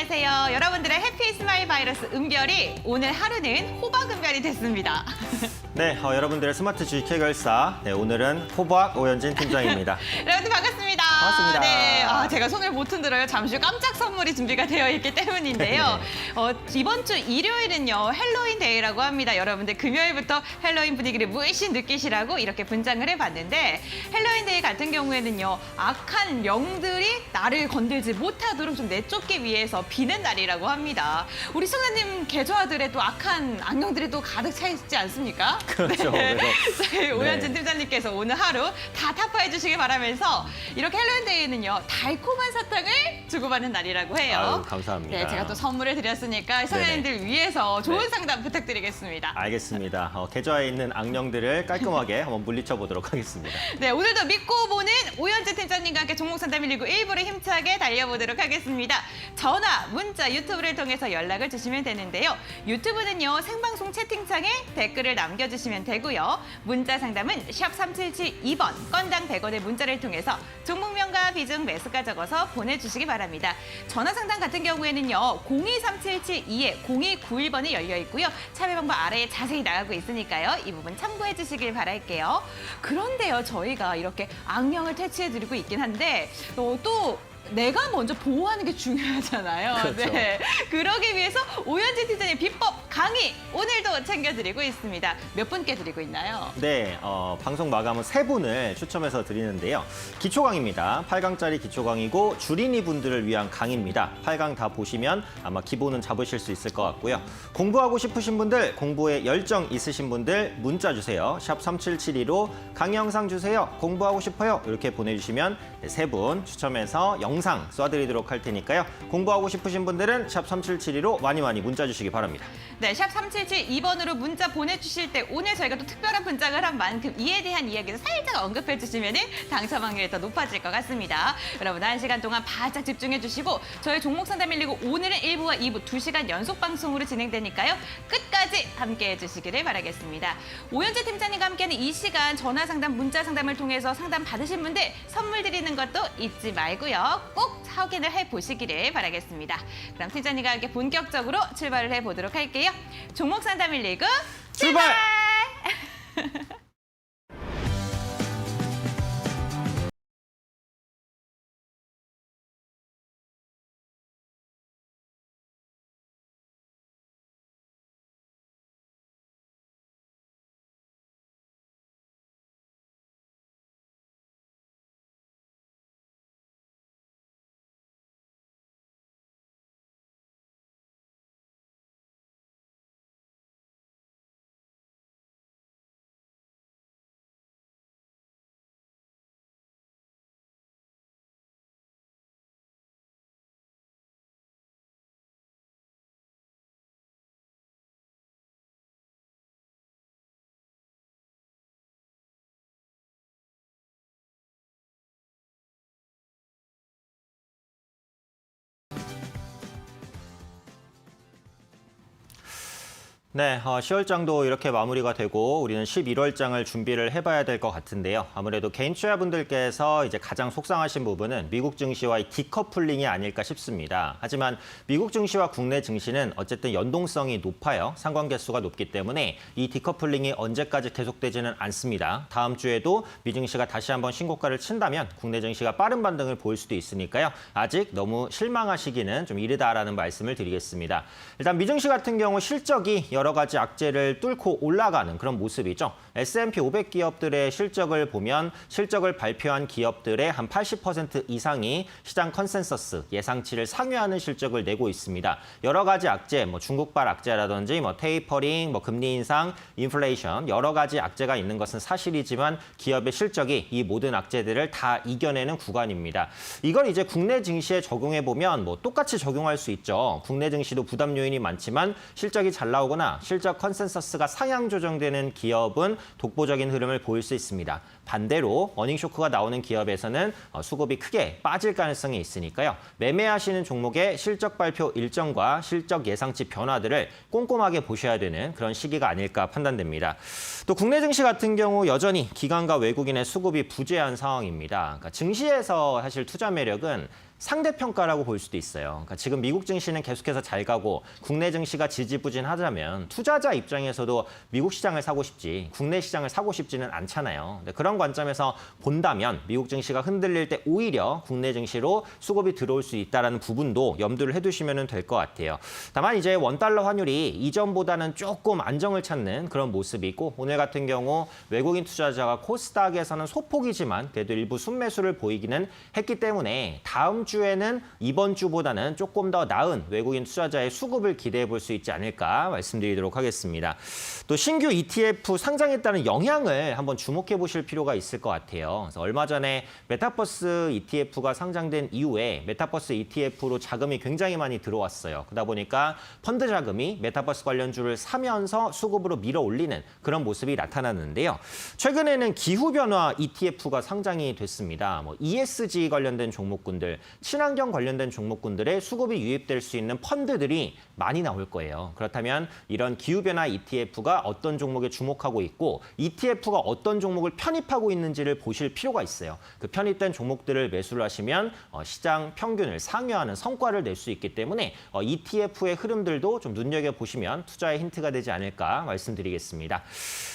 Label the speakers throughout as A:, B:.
A: 안녕하세요. 여러분들의 해피 스마일 바이러스 은별이 오늘 하루는 호박 은별이 됐습니다.
B: 네, 여러분들의 스마트 주식 해결사. 네, 오늘은 호박 오현진 팀장입니다.
A: 여러분들 반갑습니다.
B: 반갑습니다.
A: 네, 제가 손을 못 흔들어요. 잠시 후 깜짝 선물이 준비가 되어 있기 때문인데요. 이번 주 일요일은요, 헬로윈 데이라고 합니다. 여러분들 금요일부터 헬로윈 분위기를 물씬 느끼시라고 이렇게 분장을 해봤는데 헬로윈 데이 같은 경우에는요, 악한 영들이 나를 건들지 못하도록 좀 내쫓기 위해서 비는 날이라고 합니다. 우리 승아님 계좌들에 또 악한 악령들이 또 가득 차 있지 않습니까?
B: 그렇죠.
A: 네.
B: 그래서
A: 저희 오현진 팀장님께서 오늘 하루 다 타파해 주시길 바라면서 이렇게 헬로윈 데이는요, 달콤한 사탕을 주고받는 날이라고 해요.
B: 아유, 감사합니다.
A: 네, 제가 또 선물을 드렸으니까 승아님들 위해서 좋은 상담 부탁드리겠습니다.
B: 알겠습니다. 계좌에 있는 악령들을 깔끔하게 한번 물리쳐 보도록 하겠습니다.
A: 네, 오늘도 믿고 보는 오현진 팀장님과 함께 종목 상담 119 1부를 힘차게 달려보도록 하겠습니다. 전화, 문자, 유튜브를 통해서 연락을 주시면 되는데요. 유튜브는요, 생방송 채팅창에 댓글을 남겨주시면 되고요. 문자 상담은 샵 3772번, 건당 100원의 문자를 통해서 종목명과 비중 매수가 적어서 보내주시기 바랍니다. 전화 상담 같은 경우에는요, 023772에 0291번이 열려 있고요. 참여 방법 아래에 자세히 나가고 있으니까요. 이 부분 참고해 주시길 바랄게요. 그런데요, 저희가 이렇게 악령을 퇴치해드리고 있긴 한데 또 내가 먼저 보호하는 게 중요하잖아요.
B: 그렇죠.
A: 네. 그러기 위해서 오현진 팀장님 비법 강의 오늘도 챙겨드리고 있습니다. 몇 분께 드리고 있나요?
B: 네, 방송 마감은 3분을 추첨해서 드리는데요. 기초 강의입니다. 8강짜리 기초 강의고 주린이 분들을 위한 강의입니다. 8강 다 보시면 아마 기본은 잡으실 수 있을 것 같고요. 공부하고 싶으신 분들, 공부에 열정 있으신 분들 문자 주세요. 샵 3772로 강의 영상 주세요. 공부하고 싶어요. 이렇게 보내주시면 3분 추첨해서 영상 쏴드리도록 할 테니까요. 공부하고 싶으신 분들은 샵 3772로 많이 문자 주시기 바랍니다.
A: 네, 샵 3772번으로 문자 보내주실 때 오늘 저희가 또 특별한 분장을 한 만큼 이에 대한 이야기를 살짝 언급해 주시면 당첨 확률이 더 높아질 것 같습니다. 여러분 1시간 동안 바짝 집중해 주시고 저희 종목 상담 119 오늘은 1부와 2부 2시간 연속 방송으로 진행되니까요. 끝까지 함께해 주시기를 바라겠습니다. 오현재 팀장님과 함께하는 이 시간 전화 상담, 문자 상담을 통해서 상담 받으신 분들 선물 드리는 것도 잊지 말고요. 꼭 확인을 해보시기를 바라겠습니다. 그럼 팀장님과 함께 본격적으로 출발을 해보도록 할게요. 종목 상담 119 출발!
B: 네, 10월장도 이렇게 마무리가 되고 우리는 11월장을 준비를 해봐야 될 것 같은데요. 아무래도 개인 투자분들께서 이제 가장 속상하신 부분은 미국 증시와의 디커플링이 아닐까 싶습니다. 하지만 미국 증시와 국내 증시는 어쨌든 연동성이 높아요. 상관계수가 높기 때문에 이 디커플링이 언제까지 계속되지는 않습니다. 다음 주에도 미 증시가 다시 한번 신고가를 친다면 국내 증시가 빠른 반등을 보일 수도 있으니까요. 아직 너무 실망하시기는 좀 이르다라는 말씀을 드리겠습니다. 일단 미 증시 같은 경우 실적이 여러 가지 악재를 뚫고 올라가는 그런 모습이죠. S&P 500 기업들의 실적을 보면 실적을 발표한 금기업들의 한 80% 이상이 시장 컨센서스 예상치를 상회하는 실적을 내고 있습니다. 여러 가지 악재, 중국발 악재라든지 테이퍼링, 금리 인상, 인플레이션 여러 가지 악재가 있는 것은 사실이지만 기업의 실적이 이 모든 악재들을 다 이겨내는 구간입니다. 이걸 이제 국내 증시에 적용해 보면 똑같이 적용할 수 있죠. 국내 증시도 부담 요인이 많지만 실적이 잘 나오거나 실적 컨센서스가 상향 조정되는 기업은 독보적인 흐름을 보일 수 있습니다. 반대로 어닝 쇼크가 나오는 기업에서는 수급이 크게 빠질 가능성이 있으니까요. 매매하시는 종목의 실적 발표 일정과 실적 예상치 변화들을 꼼꼼하게 보셔야 되는 그런 시기가 아닐까 판단됩니다. 또 국내 증시 같은 경우 여전히 기관과 외국인의 수급이 부재한 상황입니다. 그러니까 증시에서 사실 투자 매력은 상대평가라고 볼 수도 있어요. 그러니까 지금 미국 증시는 계속해서 잘 가고 국내 증시가 지지부진하다면 투자자 입장에서도 미국 시장을 사고 싶지 국내 시장을 사고 싶지는 않잖아요. 그런 관점에서 본다면 미국 증시가 흔들릴 때 오히려 국내 증시로 수급이 들어올 수 있다는 부분도 염두를 해두시면 될 것 같아요. 다만 이제 원달러 환율이 이전보다는 조금 안정을 찾는 그런 모습이 있고 오늘 같은 경우 외국인 투자자가 코스닥에서는 소폭이지만 그래도 일부 순매수를 보이기는 했기 때문에 다음 주에는 이번 주보다는 조금 더 나은 외국인 투자자의 수급을 기대해 볼 수 있지 않을까 말씀드리도록 하겠습니다. 또 신규 ETF 상장했다는 영향을 한번 주목해 보실 필요가 있을 것 같아요. 그래서 얼마 전에 메타버스 ETF가 상장된 이후에 메타버스 ETF로 자금이 굉장히 많이 들어왔어요. 그러다 보니까 펀드 자금이 메타버스 관련주를 사면서 수급으로 밀어 올리는 그런 모습이 나타났는데요. 최근에는 기후변화 ETF가 상장이 됐습니다. ESG 관련된 종목군들, 친환경 관련된 종목군들의 수급이 유입될 수 있는 펀드들이 많이 나올 거예요. 그렇다면 이런 기후변화 ETF가 어떤 종목에 주목하고 있고 ETF가 어떤 종목을 편입하고 있는지를 보실 필요가 있어요. 그 편입된 종목들을 매수를 하시면 시장 평균을 상회하는 성과를 낼 수 있기 때문에 ETF의 흐름들도 좀 눈여겨보시면 투자의 힌트가 되지 않을까 말씀드리겠습니다.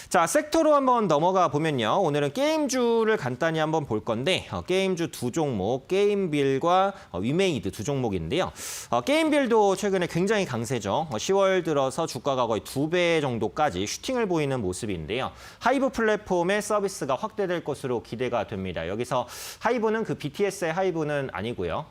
B: 자, 섹터로 한번 넘어가 보면요. 오늘은 게임주를 간단히 한번 볼 건데 게임주 두 종목, 게임빌과 위메이드 두 종목인데요. 게임빌도 최근에 굉장히 강세죠. 10월 들어서 주가가 거의 2배 정도까지 슈팅을 보이는 모습인데요. 하이브 플랫폼의 서비스가 확대될 것으로 기대가 됩니다. 여기서 하이브는 그 BTS의 하이브는 아니고요.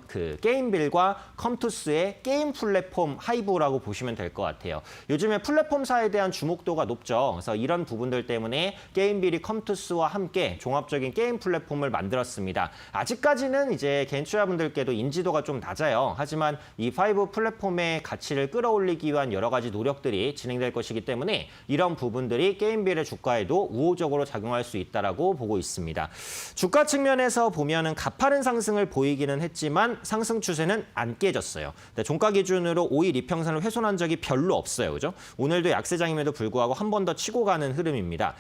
B: 그 게임빌과 컴투스의 게임 플랫폼 하이브라고 보시면 될 것 같아요. 요즘에 플랫폼사에 대한 주목도가 높죠. 그래서 이런 부분들 때문에 게임빌이 컴투스와 함께 종합적인 게임 플랫폼을 만들었습니다. 아직까지는 이제 개인 투자분들께도 인지도가 좀 낮아요. 하지만 이 파이브 플랫폼의 가치를 끌어올리기 위한 여러 가지 노력들이 진행될 것이기 때문에 이런 부분들이 게임빌의 주가에도 우호적으로 작용할 수 있다라고 보고 있습니다. 주가 측면에서 보면은 가파른 상승을 보이기는 했지만 상승 추세는 안 깨졌어요. 종가 기준으로 5일 이평선을 훼손한 적이 별로 없어요. 그죠? 오늘도 약세장임에도 불구하고 한 번 더 치고 가는 흐름입니다.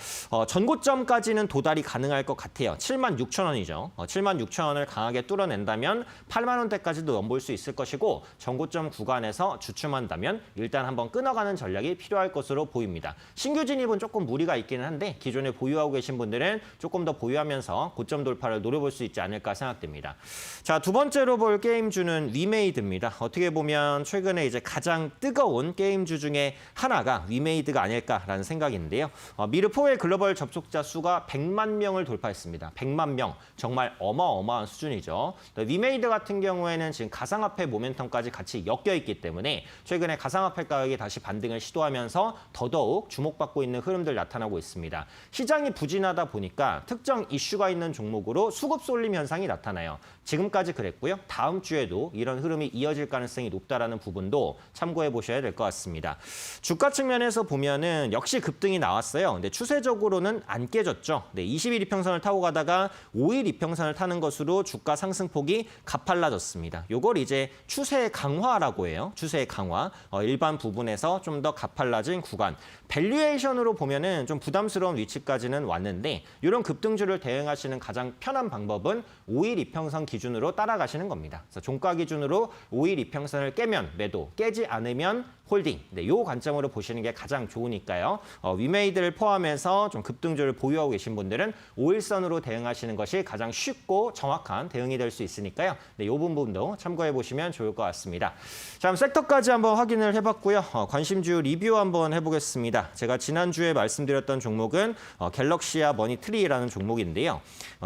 B: 전고점까지는 도달이 가능할 것 같아요. 76,000원이죠. 76,000원을 강하게 뚫어낸다면 8만 원대까지도 넘볼 수 있을 것이고 전고점 구간에서 주춤한다면 일단 한번 끊어가는 전략이 필요할 것으로 보입니다. 신규 진입은 조금 무리가 있기는 한데 기존에 보유하고 계신 분들은 조금 더 보유하면서 고점 돌파를 노려볼 수 있지 않을까 생각됩니다. 자, 두 번째로 볼 게임주는 위메이드입니다. 어떻게 보면 최근에 이제 가장 뜨거운 게임주 중에 하나가 위메이드가 아닐까라는 생각인데요. 미르4의 글로벌 접속자 수가 100만 명을 돌파했습니다. 100만 명, 정말 어마어마한 수준이죠. 위메이드 같은 경우에는 지금 가상화폐 모멘텀까지 같이 엮여 있기 때문에 최근에 가상화폐 가격이 다시 반등을 시도하면서 더더욱 주목받고 있는 흐름들 나타나고 있습니다. 시장이 부진하다 보니까 특정 이슈가 있는 종목으로 수급 쏠림 현상이 나타나요. 지금까지 그랬고요. 다음 주에도 이런 흐름이 이어질 가능성이 높다라는 부분도 참고해 보셔야 될 것 같습니다. 주가 측면에서 보면은 역시 급등이 나왔어요. 근데 추세적으로는 안 깨졌죠. 20일 이평선을 타고 가다가 5일 이평선을 타는 것으로 주가 상승폭이 가팔라졌습니다. 요걸 이제 추세 강화라고 해요. 추세 강화. 일반 부분에서 좀 더 가팔라진 구간. 밸류에이션으로 보면은 좀 부담스러운 위치까지는 왔는데 이런 급등주를 대응하시는 가장 편한 방법은 5일 이평선 기준으로 따라가시는 겁니다. 그래서 종가 기준으로 5일 이평선을 깨면 매도, 깨지 않으면 홀딩. 이 관점으로 보시는 게 가장 좋으니까요. 위메이드를 포함해서 좀 급등주를 보유하고 계신 분들은 5일선으로 대응하시는 것이 가장 쉽고 정확한 대응이 될 수 있으니까요. 이 부분도 참고해 보시면 좋을 것 같습니다. 자, 그럼 섹터까지 한번 확인을 해봤고요. 관심주 리뷰 한번 해보겠습니다. 제가 지난주에 말씀드렸던 종목은 갤럭시아 머니트리라는 종목인데요.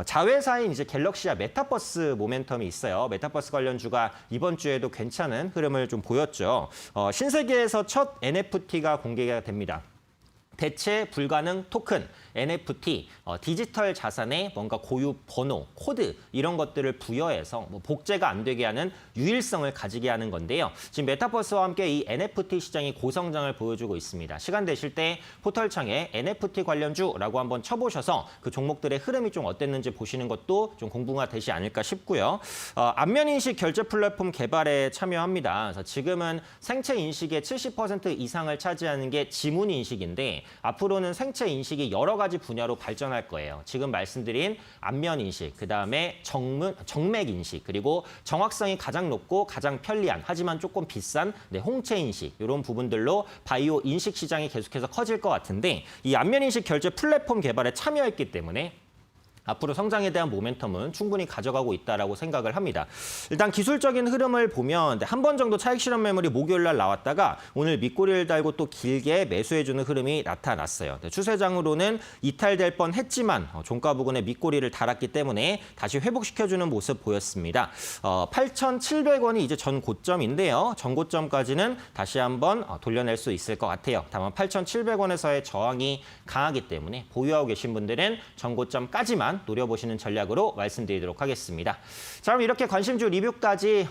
B: 자회사인 이제 갤럭시아 메타버스 모멘텀이 있어요. 메타버스 관련주가 이번 주에도 괜찮은 흐름을 좀 보였죠. 신세계에서 첫 NFT가 공개가 됩니다. 대체 불가능 토큰, NFT, 디지털 자산에 뭔가 고유 번호, 코드 이런 것들을 부여해서 복제가 안 되게 하는 유일성을 가지게 하는 건데요. 지금 메타버스와 함께 이 NFT 시장이 고성장을 보여주고 있습니다. 시간 되실 때 포털창에 NFT 관련주라고 한번 쳐보셔서 그 종목들의 흐름이 좀 어땠는지 보시는 것도 좀 공부가 되지 않을까 싶고요. 안면인식 결제 플랫폼 개발에 참여합니다. 그래서 지금은 생체 인식의 70% 이상을 차지하는 게 지문인식인데 앞으로는 생체 인식이 여러 가지 분야로 발전할 거예요. 지금 말씀드린 안면 인식, 그다음에 정맥 인식, 그리고 정확성이 가장 높고 가장 편리한 하지만 조금 비싼 홍채 인식 이런 부분들로 바이오 인식 시장이 계속해서 커질 것 같은데 이 안면 인식 결제 플랫폼 개발에 참여했기 때문에 앞으로 성장에 대한 모멘텀은 충분히 가져가고 있다라고 생각을 합니다. 일단 기술적인 흐름을 보면 한 번 정도 차익 실현 매물이 목요일 날 나왔다가 오늘 밑꼬리를 달고 또 길게 매수해주는 흐름이 나타났어요. 추세장으로는 이탈될 뻔했지만 종가 부근에 밑꼬리를 달았기 때문에 다시 회복시켜주는 모습 보였습니다. 8,700원이 이제 전 고점인데요. 전 고점까지는 다시 한번 돌려낼 수 있을 것 같아요. 다만 8,700원에서의 저항이 강하기 때문에 보유하고 계신 분들은 전 고점까지만 노려보시는 전략으로 말씀드리도록 하겠습니다. 자, 그럼 이렇게 관심주 리뷰까지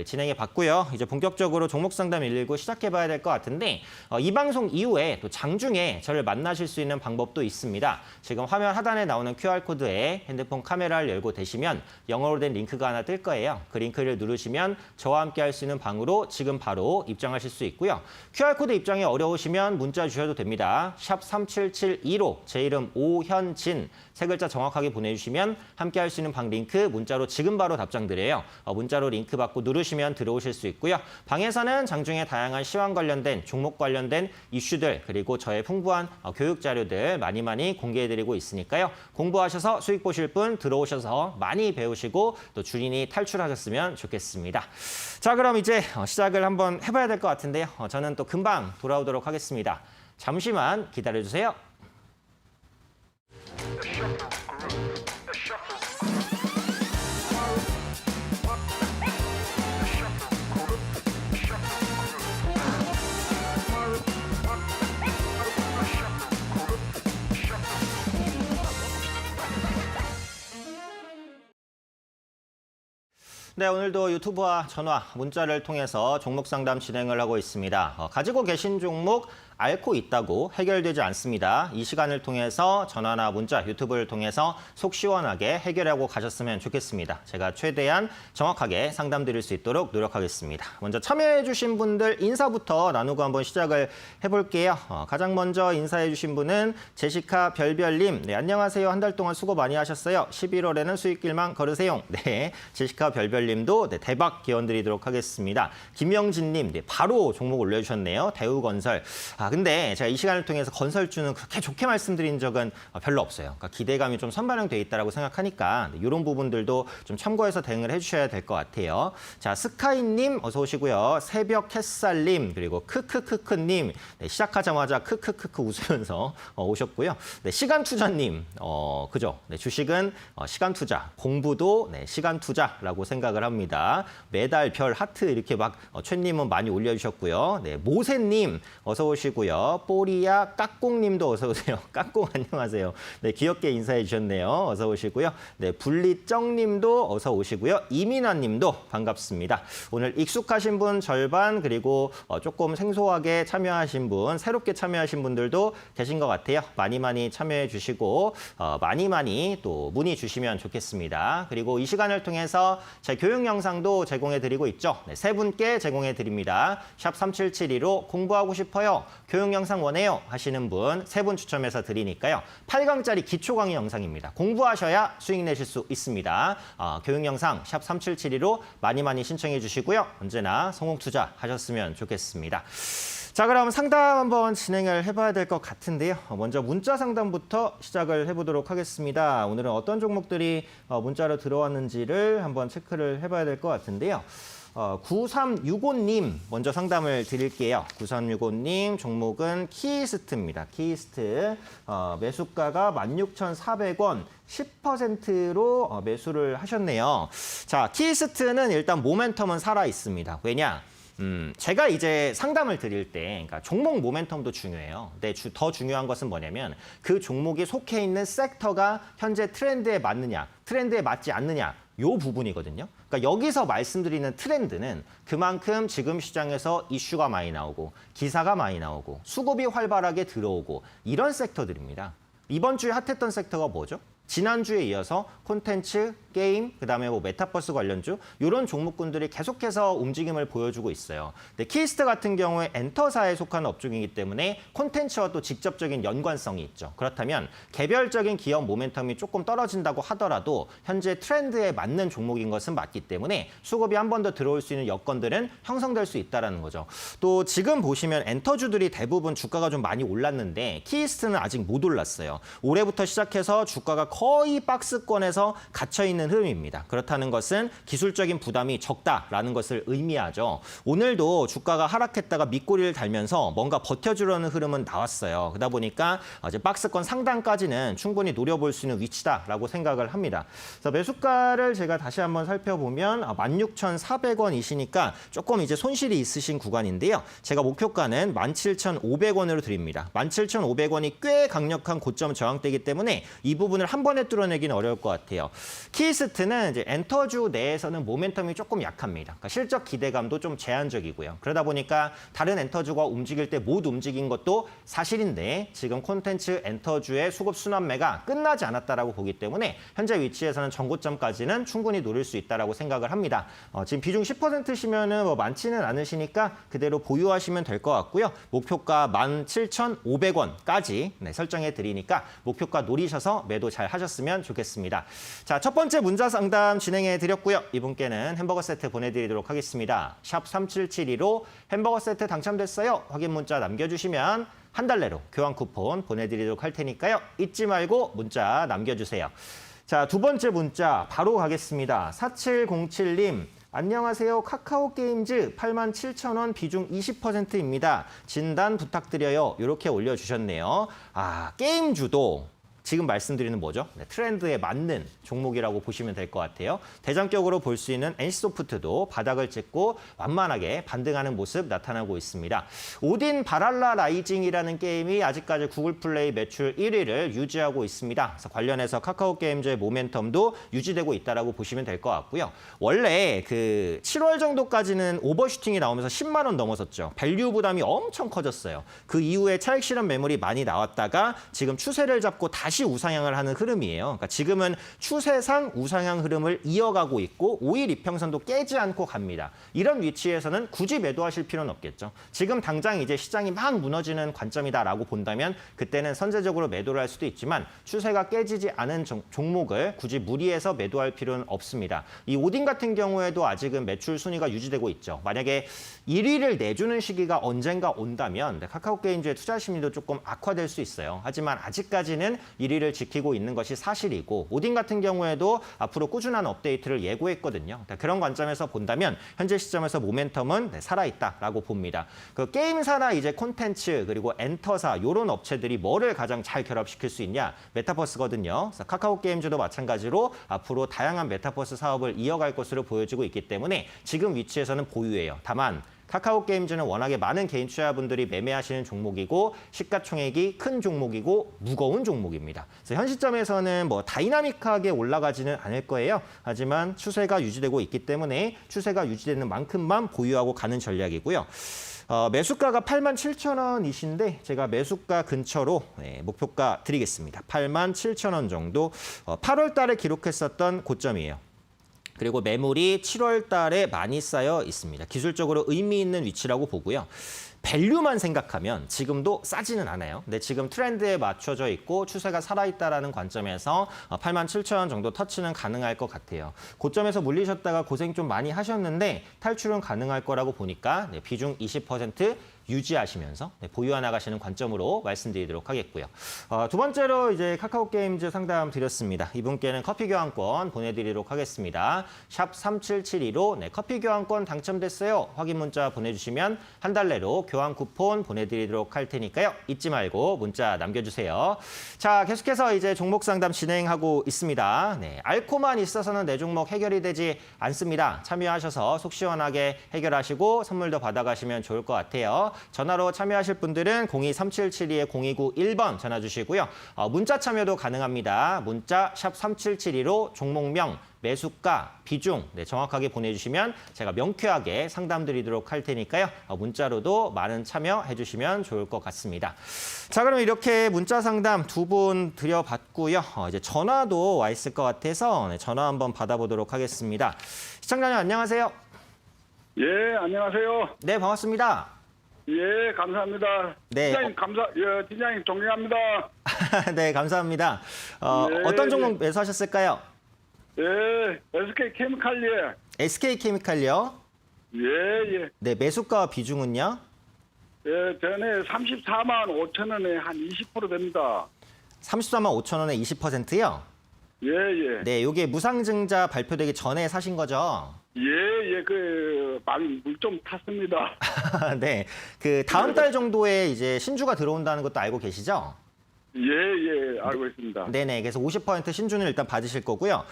B: 진행해 봤고요. 이제 본격적으로 종목 상담 119 시작해 봐야 될 것 같은데 이 방송 이후에 또 장중에 저를 만나실 수 있는 방법도 있습니다. 지금 화면 하단에 나오는 QR코드에 핸드폰 카메라를 열고 되시면 영어로 된 링크가 하나 뜰 거예요. 그 링크를 누르시면 저와 함께 할 수 있는 방으로 지금 바로 입장하실 수 있고요. QR코드 입장이 어려우시면 문자 주셔도 됩니다. 샵 3772로 제 이름 오현진 세 글자 정확하게 보내주시면 함께 할 수 있는 방 링크 문자로 지금 바로 답장 드려요. 문자로 링크 받고 누르시면 들어오실 수 있고요. 방에서는 장중에 다양한 시황 관련된 종목 관련된 이슈들 그리고 저의 풍부한 교육 자료들 많이 공개해드리고 있으니까요. 공부하셔서 수익 보실 분 들어오셔서 많이 배우시고 또 주린이 탈출하셨으면 좋겠습니다. 자, 그럼 이제 시작을 한번 해봐야 될 것 같은데요. 저는 또 금방 돌아오도록 하겠습니다. 잠시만 기다려주세요. 네, 오늘도 유튜브와 전화, 문자를 통해서 종목 상담 진행을 하고 있습니다. 가지고 계신 종목 앓고 있다고 해결되지 않습니다. 이 시간을 통해서 전화나 문자, 유튜브를 통해서 속 시원하게 해결하고 가셨으면 좋겠습니다. 제가 최대한 정확하게 상담 드릴 수 있도록 노력하겠습니다. 먼저 참여해 주신 분들 인사부터 나누고 한번 시작을 해볼게요. 가장 먼저 인사해 주신 분은 제시카 별별님. 네, 안녕하세요. 한 달 동안 수고 많이 하셨어요. 11월에는 수익길만 걸으세요. 네, 제시카 별별님도 대박 기원 드리도록 하겠습니다. 김영진님, 네, 바로 종목 올려주셨네요. 대우건설. 근데 제가 이 시간을 통해서 건설주는 그렇게 좋게 말씀드린 적은 별로 없어요. 그러니까 기대감이 좀 선반영돼 있다고 생각하니까 이런 부분들도 좀 참고해서 대응을 해주셔야 될 것 같아요. 자, 스카이님 어서 오시고요. 새벽 햇살님 그리고 크크크크님 네, 시작하자마자 크크크크 웃으면서 오셨고요. 네, 시간투자님 그죠? 네, 주식은 시간투자, 공부도 네, 시간투자라고 생각을 합니다. 매달 별 하트 이렇게 막 최님은 많이 올려주셨고요. 네, 모세님 어서 오시고. 뽀리야 까꿍님도 어서 오세요. 까꿍 안녕하세요. 네, 귀엽게 인사해 주셨네요. 어서 오시고요. 네, 분리정님도 어서 오시고요. 이민아님도 반갑습니다. 오늘 익숙하신 분 절반 그리고 조금 생소하게 참여하신 분, 새롭게 참여하신 분들도 계신 것 같아요. 많이 참여해 주시고 많이 또 문의 주시면 좋겠습니다. 그리고 이 시간을 통해서 제 교육 영상도 제공해 드리고 있죠. 네, 세 분께 제공해 드립니다. 샵 3772로 공부하고 싶어요. 교육 영상 원해요 하시는 분 세 분 추첨해서 드리니까요. 8강짜리 기초 강의 영상입니다. 공부하셔야 수익 내실 수 있습니다. 교육 영상 샵 3772로 많이 신청해 주시고요. 언제나 성공 투자 하셨으면 좋겠습니다. 자, 그럼 상담 한번 진행을 해봐야 될 것 같은데요. 먼저 문자 상담부터 시작을 해보도록 하겠습니다. 오늘은 어떤 종목들이 문자로 들어왔는지를 한번 체크를 해봐야 될 것 같은데요. 9365님 먼저 상담을 드릴게요. 9365님 종목은 키이스트입니다. 키이스트 매수가가 16,400원 10%로 매수를 하셨네요. 자, 키이스트는 일단 모멘텀은 살아 있습니다. 왜냐? 제가 이제 상담을 드릴 때 그러니까 종목 모멘텀도 중요해요. 근데 더 중요한 것은 뭐냐면 그 종목이 속해 있는 섹터가 현재 트렌드에 맞느냐, 트렌드에 맞지 않느냐 이 부분이거든요. 그러니까 여기서 말씀드리는 트렌드는 그만큼 지금 시장에서 이슈가 많이 나오고 기사가 많이 나오고 수급이 활발하게 들어오고 이런 섹터들입니다. 이번 주에 핫했던 섹터가 뭐죠? 지난주에 이어서 콘텐츠, 게임, 그다음에 뭐 메타버스 관련주 이런 종목군들이 계속해서 움직임을 보여주고 있어요. 근데 키스트 같은 경우에 엔터사에 속한 업종이기 때문에 콘텐츠와 또 직접적인 연관성이 있죠. 그렇다면 개별적인 기업 모멘텀이 조금 떨어진다고 하더라도 현재 트렌드에 맞는 종목인 것은 맞기 때문에 수급이 한 번 더 들어올 수 있는 여건들은 형성될 수 있다는 거죠. 또 지금 보시면 엔터주들이 대부분 주가가 좀 많이 올랐는데 키스트는 아직 못 올랐어요. 올해부터 시작해서 주가가 거의 박스권에서 갇혀있는 흐름입니다. 그렇다는 것은 기술적인 부담이 적다라는 것을 의미하죠. 오늘도 주가가 하락했다가 밑꼬리를 달면서 뭔가 버텨주려는 흐름은 나왔어요. 그러다 보니까 이제 박스권 상단까지는 충분히 노려볼 수 있는 위치다라고 생각을 합니다. 그래서 매수가를 제가 다시 한번 살펴보면 16,400원이시니까 조금 이제 손실이 있으신 구간인데요. 제가 목표가는 17,500원으로 드립니다. 17,500원이 꽤 강력한 고점 저항대이기 때문에 이 부분을 한 번에 뚫어내기는 어려울 것 같아요. 키스트는 이제 엔터주 내에서는 모멘텀이 조금 약합니다. 그러니까 실적 기대감도 좀 제한적이고요. 그러다 보니까 다른 엔터주가 움직일 때 못 움직인 것도 사실인데 지금 콘텐츠 엔터주의 수급 순환매가 끝나지 않았다라고 보기 때문에 현재 위치에서는 전고점까지는 충분히 노릴 수 있다라고 생각을 합니다. 지금 비중 10%시면은 뭐 많지는 않으시니까 그대로 보유하시면 될 것 같고요. 목표가 17,500원까지 설정해 드리니까 목표가 노리셔서 매도 잘 하셨으면 좋겠습니다. 자, 첫 번째 문자 상담 진행해 드렸고요. 이분께는 햄버거 세트 보내드리도록 하겠습니다. 샵 3772로 햄버거 세트 당첨됐어요. 확인 문자 남겨주시면 한 달 내로 교환 쿠폰 보내드리도록 할 테니까요. 잊지 말고 문자 남겨주세요. 자, 두 번째 문자 바로 가겠습니다. 4707님. 안녕하세요. 카카오게임즈 87,000원 비중 20%입니다. 진단 부탁드려요. 이렇게 올려주셨네요. 게임주도 지금 말씀드리는 뭐죠? 트렌드에 맞는 종목이라고 보시면 될 것 같아요. 대장격으로 볼 수 있는 NC소프트도 바닥을 찍고 완만하게 반등하는 모습 나타나고 있습니다. 오딘 바랄라 라이징이라는 게임이 아직까지 구글 플레이 매출 1위를 유지하고 있습니다. 그래서 관련해서 카카오게임즈의 모멘텀도 유지되고 있다고 보시면 될 것 같고요. 원래 그 7월 정도까지는 오버슈팅이 나오면서 10만 원 넘어섰죠. 밸류 부담이 엄청 커졌어요. 그 이후에 차익 실현 매물이 많이 나왔다가 지금 추세를 잡고 다시 우상향을 하는 흐름이에요. 그러니까 지금은 추세상 우상향 흐름을 이어가고 있고 5일 이평선도 깨지 않고 갑니다. 이런 위치에서는 굳이 매도하실 필요는 없겠죠. 지금 당장 이제 시장이 막 무너지는 관점이다라고 본다면 그때는 선제적으로 매도를 할 수도 있지만 추세가 깨지지 않은 종목을 굳이 무리해서 매도할 필요는 없습니다. 이 오딘 같은 경우에도 아직은 매출 순위가 유지되고 있죠. 만약에 1위를 내주는 시기가 언젠가 온다면 카카오게임즈의 투자 심리도 조금 악화될 수 있어요. 하지만 아직까지는 1위를 지키고 있는 것이 사실이고 오딘 같은 경우에도 앞으로 꾸준한 업데이트를 예고했거든요. 그런 관점에서 본다면 현재 시점에서 모멘텀은 살아있다라고 봅니다. 그 게임사나 이제 콘텐츠 그리고 엔터사 이런 업체들이 뭐를 가장 잘 결합시킬 수 있냐? 메타버스거든요. 그래서 카카오게임즈도 마찬가지로 앞으로 다양한 메타버스 사업을 이어갈 것으로 보여지고 있기 때문에 지금 위치에서는 보유예요. 다만 카카오게임즈는 워낙에 많은 개인 투자분들이 매매하시는 종목이고 시가총액이 큰 종목이고 무거운 종목입니다. 그래서 현 시점에서는 뭐 다이나믹하게 올라가지는 않을 거예요. 하지만 추세가 유지되고 있기 때문에 추세가 유지되는 만큼만 보유하고 가는 전략이고요. 매수가가 87,000원이신데 제가 매수가 근처로 목표가 드리겠습니다. 87,000원 정도 8월 달에 기록했었던 고점이에요. 그리고 매물이 7월 달에 많이 쌓여 있습니다. 기술적으로 의미 있는 위치라고 보고요. 밸류만 생각하면 지금도 싸지는 않아요. 근데 지금 트렌드에 맞춰져 있고 추세가 살아있다는 관점에서 87,000원 정도 터치는 가능할 것 같아요. 고점에서 물리셨다가 고생 좀 많이 하셨는데 탈출은 가능할 거라고 보니까 비중 20% 유지하시면서 보유해 나가시는 관점으로 말씀드리도록 하겠고요. 두 번째로 이제 카카오게임즈 상담 드렸습니다. 이분께는 커피 교환권 보내드리도록 하겠습니다. 샵 3772로 커피 교환권 당첨됐어요. 확인 문자 보내주시면 한 달 내로 교환 쿠폰 보내드리도록 할 테니까요. 잊지 말고 문자 남겨주세요. 자, 계속해서 이제 종목 상담 진행하고 있습니다. 알코만 있어서는 내 종목 해결이 되지 않습니다. 참여하셔서 속 시원하게 해결하시고 선물도 받아가시면 좋을 것 같아요. 전화로 참여하실 분들은 02-3772-0291번 전화 주시고요. 문자 참여도 가능합니다. 문자 샵 3772로 종목명, 매수가, 비중 정확하게 보내주시면 제가 명쾌하게 상담드리도록 할 테니까요. 문자로도 많은 참여해 주시면 좋을 것 같습니다. 자, 그럼 이렇게 문자 상담 2분 드려봤고요. 이제 전화도 와 있을 것 같아서 전화 한번 받아보도록 하겠습니다. 시청자님 안녕하세요.
C: 예, 안녕하세요.
B: 네, 반갑습니다.
C: 예, 감사합니다.
B: 네.
C: 팀장님 팀장님 존경합니다.
B: 네, 감사합니다.
C: 네,
B: 어떤 종목 매수하셨을까요?
C: 예, SK 케미칼리에.
B: SK케미칼요.
C: 예, 예.
B: 네, 매수가 비중은요?
C: 예, 전에 34만 5천 원에 한 20% 됩니다.
B: 34만 5천 원에 20%요?
C: 예, 예.
B: 네, 이게 무상증자 발표되기 전에 사신 거죠?
C: 예, 예, 많이 물 좀 탔습니다.
B: 네, 그 다음 달 정도에 이제 신주가 들어온다는 것도 알고 계시죠?
C: 예, 예, 알고 있습니다.
B: 네네, 그래서 50% 신주는 일단 받으실 거고요.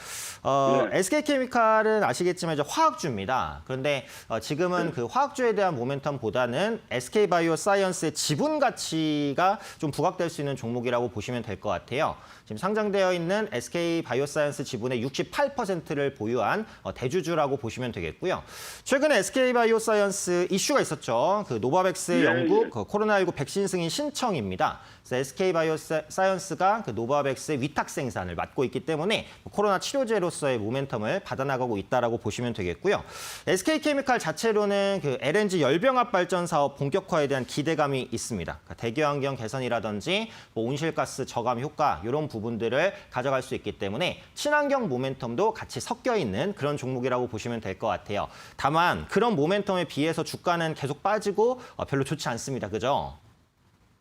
C: 네.
B: SK케미칼은 아시겠지만 이제 화학주입니다. 그런데 지금은 그 화학주에 대한 모멘텀보다는 SK바이오사이언스의 지분 가치가 좀 부각될 수 있는 종목이라고 보시면 될 것 같아요. 지금 상장되어 있는 SK바이오사이언스 지분의 68%를 보유한 대주주라고 보시면 되겠고요. 최근에 SK바이오사이언스 이슈가 있었죠. 그 노바백스의
C: 예,
B: 영국
C: 예.
B: 그 코로나19 백신 승인 신청입니다. 그래서 SK바이오사이언스가 그 노바백스의 위탁 생산을 맡고 있기 때문에 코로나 치료제로서의 모멘텀을 받아나가고 있다라고 보시면 되겠고요. SK케미칼 자체로는 그 LNG 열병합 발전 사업 본격화에 대한 기대감이 있습니다. 그러니까 대기 환경 개선이라든지 뭐 온실가스 저감 효과 이런 부분들을 가져갈 수 있기 때문에 친환경 모멘텀도 같이 섞여 있는 그런 종목이라고 보시면 될 것 같아요. 다만 그런 모멘텀에 비해서 주가는 계속 빠지고 별로 좋지 않습니다. 그죠?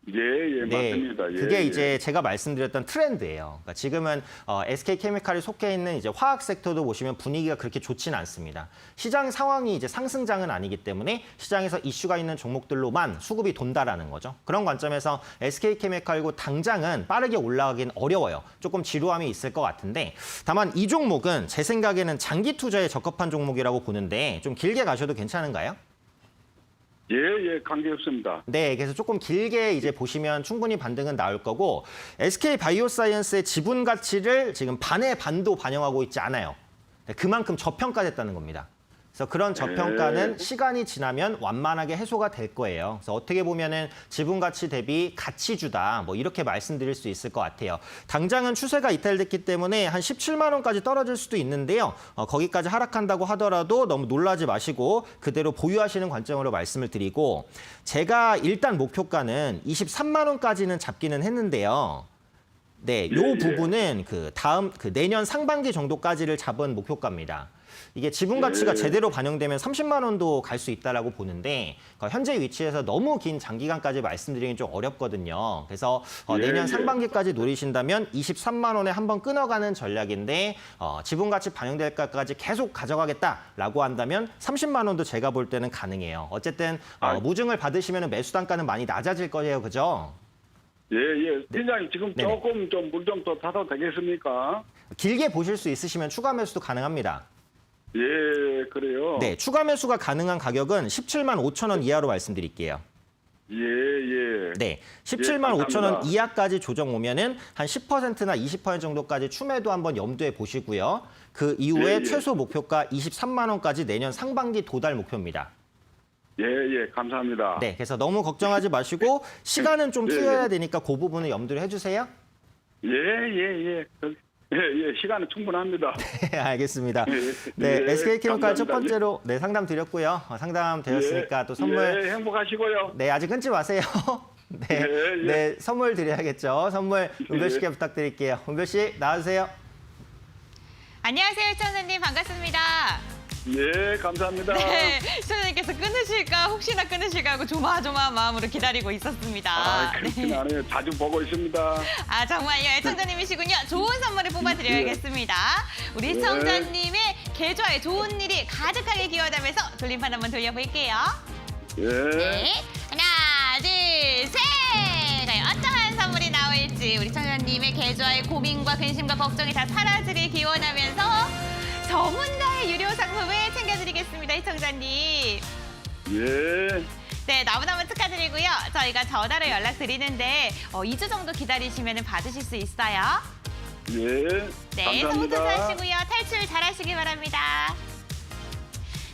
C: 예, 예, 맞습니다. 예,
B: 그게
C: 예.
B: 이제 제가 말씀드렸던 트렌드예요. 그러니까 지금은 SK케미칼이 속해 있는 이제 화학 섹터도 보시면 분위기가 그렇게 좋지는 않습니다. 시장 상황이 이제 상승장은 아니기 때문에 시장에서 이슈가 있는 종목들로만 수급이 돈다라는 거죠. 그런 관점에서 SK케미칼고 당장은 빠르게 올라가긴 어려워요. 조금 지루함이 있을 것 같은데 다만 이 종목은 제 생각에는 장기 투자에 적합한 종목이라고 보는데 좀 길게 가셔도 괜찮은가요?
C: 예, 예, 관계없습니다.
B: 네, 그래서 조금 길게 이제 보시면 충분히 반등은 나올 거고 SK바이오사이언스의 지분 가치를 지금 반의 반도 반영하고 있지 않아요. 그만큼 저평가됐다는 겁니다. 그래서 그런 저평가는 시간이 지나면 완만하게 해소가 될 거예요. 그래서 어떻게 보면은 지분 가치 대비 가치주다 뭐 이렇게 말씀드릴 수 있을 것 같아요. 당장은 추세가 이탈됐기 때문에 한 17만 원까지 떨어질 수도 있는데요. 거기까지 하락한다고 하더라도 너무 놀라지 마시고 그대로 보유하시는 관점으로 말씀을 드리고 제가 일단 목표가는 23만 원까지는 잡기는 했는데요. 네, 요
C: 예.
B: 부분은 그 내년 상반기 정도까지를 잡은 목표가입니다. 이게 지분 가치가 제대로 반영되면 30만 원도 갈 수 있다라고 보는데 현재 위치에서 너무 긴 장기간까지 말씀드리긴 좀 어렵거든요. 그래서 내년
C: 예.
B: 상반기까지 노리신다면 23만 원에 한번 끊어가는 전략인데 지분 가치 반영될 때까지 계속 가져가겠다라고 한다면 30만 원도 제가 볼 때는 가능해요. 어쨌든 무증을 받으시면 매수 단가는 많이 낮아질 거예요. 그죠?
C: 예, 예. 팀장님 지금
B: 네네.
C: 조금 좀 물 좀 더 타도 되겠습니까?
B: 길게 보실 수 있으시면 추가 매수도 가능합니다.
C: 예, 그래요.
B: 네, 추가 매수가 가능한 가격은 17만 5천 원 이하로 말씀드릴게요.
C: 예, 예.
B: 네, 17만
C: 예,
B: 5천 원
C: 감사합니다.
B: 이하까지 조정 오면은 한 10%나 20% 정도까지 추매도 한번 염두에 보시고요. 그 이후에
C: 예, 예.
B: 최소 목표가 23만 원까지 내년 상반기 도달 목표입니다.
C: 예, 예, 감사합니다.
B: 네, 그래서 너무 걱정하지 마시고 시간은 좀
C: 예, 예.
B: 투여해야 되니까 그 부분을 염두를 해주세요.
C: 예, 예, 예. 예, 예, 시간은 충분합니다.
B: 네, 알겠습니다.
C: 예,
B: 네,
C: 예,
B: SK케미칼 첫
C: 감사합니다.
B: 번째로 네, 상담 드렸고요. 상담 되었으니까 또 선물
C: 예, 행복하시고요.
B: 네, 아직 끊지 마세요. 네,
C: 예, 예.
B: 네, 선물 드려야겠죠. 선물 은별 씨께 부탁드릴게요. 은별 씨 나와주세요.
A: 안녕하세요, 시청자님 반갑습니다.
C: 예, 감사합니다.
A: 네, 시청자님께서 끊으실까 혹시나 끊으실까 하고 조마조마한 마음으로 기다리고 있었습니다.
C: 아, 그렇진 않아요. 자주 보고 있습니다.
A: 아 정말요, 애청자님이시군요. 좋은 선물을 뽑아드려야겠습니다. 우리 시청자님의 계좌에 좋은 일이 가득하게 기원하면서 돌림판 한번 돌려볼게요.
C: 예.
A: 네, 하나, 둘, 셋. 과연 어떠한 선물이 나올지 우리 시청자님의 계좌의 고민과 근심과 걱정이 다 사라지길 기원하면서 전문가의 유료 상품을 챙겨드리겠습니다, 시청자님.
C: 예.
A: 네, 너무너무 축하드리고요. 저희가 전화로 연락드리는데 2주 정도 기다리시면 받으실 수 있어요.
C: 예.
A: 네, 성공
C: 감사합니다.
A: 투자하시고요. 탈출 잘하시기 바랍니다.